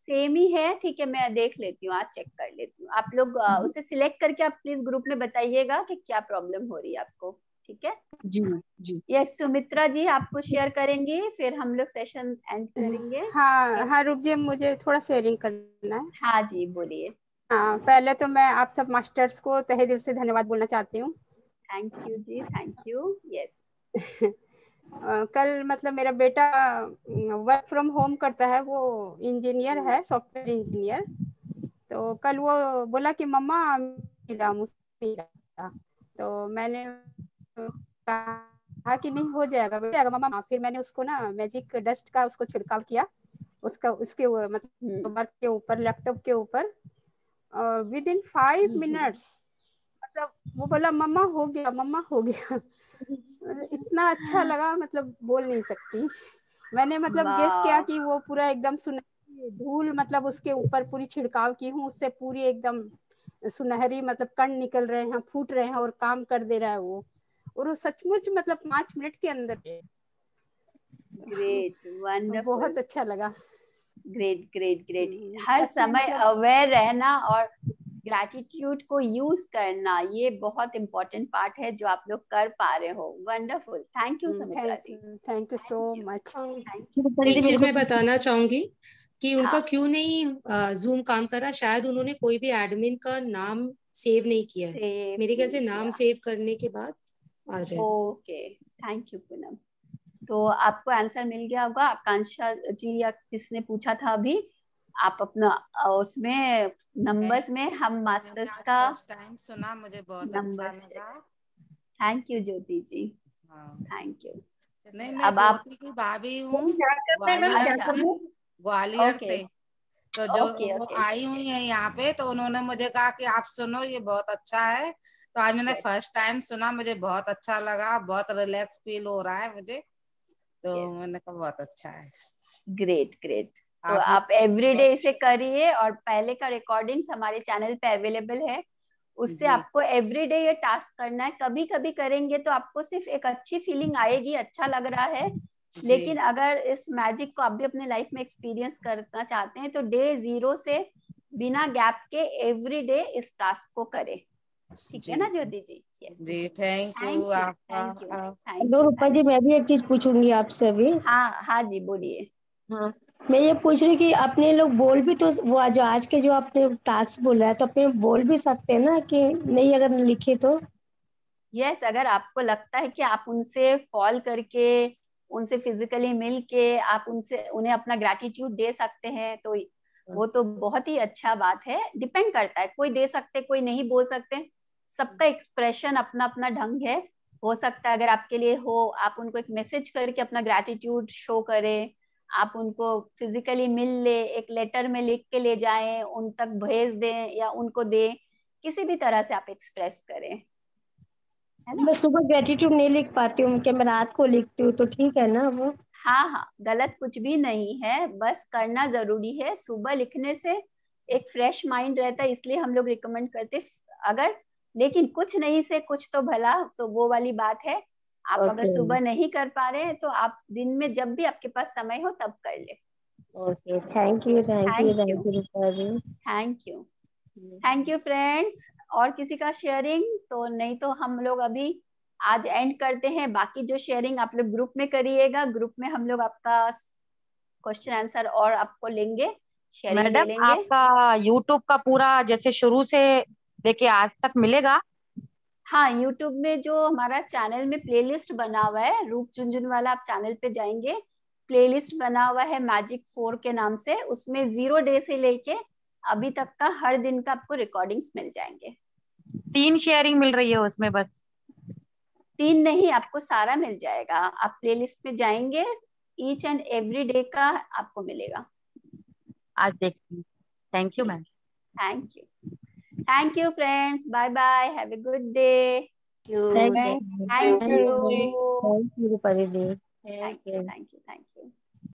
सेम ही है, ठीक है, मैं देख लेती हूँ, आज चेक कर लेती हूँ। आप लोग उसे सिलेक्ट करके आप प्लीज ग्रुप में बताइएगा कि क्या प्रॉब्लम हो रही है आपको, ठीक है जी जी। यस, सुमित्रा जी आपको शेयर करेंगी, फिर हम लोग सेशन एंड करेंगे। हाँ हाँ रूप जी, मुझे थोड़ा शेयरिंग करना है। हाँ जी बोलिए। हाँ, पहले तो मैं आप सब मास्टर्स को तहे दिल से धन्यवाद बोलना चाहती हूँ। थैंक यू जी, थैंक यू। यस कल मतलब मेरा बेटा वर्क फ्रॉम होम करता है, वो इंजीनियर है, सॉफ्टवेयर इंजीनियर। तो कल वो बोला कि मम्मा मिला मुझसे, तो मैंने कहा कि नहीं हो जाएगा मम्मा। फिर मैंने उसको ना मैजिक डस्ट का उसको छिड़काव किया, उसके मतलब वर्क के ऊपर, लैपटॉप के ऊपर, और विद इन 5 मिनट्स मतलब वो बोला मम्मा हो गया, मम्मा हो गया। इतना अच्छा लगा, मतलब बोल नहीं सकती। मैंने मतलब गेस किया कि वो पूरा एकदम सुनहरी धूल मतलब उसके ऊपर पूरी छिड़काव की हूँ, उससे पूरी एकदम सुनहरी मतलब कण निकल रहे हैं, फूट रहे हैं और काम कर दे रहा है वो। और वो सचमुच मतलब 5 मिनट के अंदर। ग्रेट, वंडरफुल, बहुत अच्छा लगा। Great great great. हर समय अवेयर रहना और ग्रैटिट्यूड को यूज करना, ये बहुत इम्पोर्टेंट पार्ट है जो आप लोग कर पा रहे हो। Wonderful, thank you Sumitra ji, thank you so much. एक चीज मैं बताना चाहूंगी कि उनका हाँ। क्यों नहीं जूम काम कर रहा, शायद उन्होंने कोई भी एडमिन का नाम सेव नहीं किया है। मेरे ख्याल से नाम सेव करने के बाद आ जाएगा। Okay, thank you Poonam. तो आपको आंसर मिल गया होगा, आकांक्षा जी या किसने पूछा था अभी, आप अपना उसमें नंबर्स में हम मास्टर्स का टाइम सुना, मुझे बहुत अच्छा लगा। थैंक यू ज्योति जी, हाँ थैंक यू। नहीं, मैं ज्योति की भाभी हूँ, ग्वालियर से। तो जो वो आई हुई है यहाँ पे, तो उन्होंने मुझे कहा कि आप सुनो, ये बहुत अच्छा है। तो आज मैंने फर्स्ट टाइम सुना, मुझे बहुत अच्छा लगा, बहुत रिलैक्स फील हो रहा है मुझे। तो मैंने कहा बहुत अच्छा है। Great great. तो आप एवरीडे इसे करिए, और पहले का रिकॉर्डिंग्स हमारे चैनल पे अवेलेबल है, उससे आपको एवरीडे ये टास्क करना है। कभी कभी करेंगे तो आपको सिर्फ एक अच्छी फीलिंग आएगी, अच्छा लग रहा है, लेकिन अगर इस मैजिक को आप भी अपने लाइफ में एक्सपीरियंस करना चाहते हैं तो डे 0 से बिना गैप के एवरीडे इस टास्क को करें, ठीक है ना ज्योति जी? जी थैंक यू हेलो रूपा जी, मैं भी एक चीज पूछूंगी आपसे अभी। हाँ हाँ जी बोलिए। हाँ, मैं ये पूछ रही कि अपने लोग बोल भी तो वो जो आज के जो आपने टास्क बोला है, तो अपने बोल भी सकते हैं ना कि नहीं, अगर लिखे तो? यस, अगर आपको लगता है कि आप उनसे कॉल करके, उनसे फिजिकली मिल के आप उन्हें अपना ग्रैटिट्यूड दे सकते हैं, तो वो तो बहुत ही अच्छा बात है। डिपेंड करता है, कोई दे सकते, कोई नहीं बोल सकते, सबका एक्सप्रेशन अपना अपना ढंग है। हो सकता है अगर आपके लिए हो, आप उनको एक मैसेज करके अपना ग्रैटिट्यूड शो करें, आप उनको फिजिकली मिल ले, एक लेटर में लिख के ले जाएं, उन तक भेज दें या उनको दें, किसी भी तरह से आप एक्सप्रेस करें। मैं सुबह ग्रेटिट्यूड नहीं लिख पाती हूँ, क्या मैं रात को लिखती हूँ तो ठीक है ना वो? हाँ हाँ, गलत कुछ भी नहीं है, बस करना जरूरी है। सुबह लिखने से एक फ्रेश माइंड रहता है, इसलिए हम लोग रिकमेंड करते। अगर लेकिन कुछ नहीं से कुछ तो भला, तो वो वाली बात है। आप अगर सुबह नहीं कर पा रहे हैं तो आप दिन में जब भी आपके पास समय हो तब कर ले। Okay, thank you thank you thank you friends. और किसी का शेयरिंग तो नहीं, तो हम लोग अभी आज एंड करते हैं। बाकी जो शेयरिंग आप लोग ग्रुप में करिएगा, ग्रुप में हम लोग आपका क्वेश्चन आंसर और आपको लेंगे, शेयरिंग ले मैडम लेंगे। आपका यूट्यूब का पूरा जैसे शुरू से लेके आज तक मिलेगा? हाँ, यूट्यूब में जो हमारा चैनल में प्लेलिस्ट बना हुआ है, रूप झुनझुनवाला, आप चैनल पे जाएंगे, प्लेलिस्ट बना हुआ है मैजिक 4 के नाम से, उसमें 0 डे से लेके अभी तक का हर दिन का आपको रिकॉर्डिंग्स मिल जाएंगे। 3 शेयरिंग मिल रही है उसमें बस? 3 नहीं, आपको सारा मिल जाएगा। आप प्लेलिस्ट में जाएंगे, ईच एंड एवरी डे का आपको मिलेगा। आज देखती हूँ। Thank you ma'am. Thank you friends, bye bye, have a good day. Thank you. Thank you. Thank you. Thank you.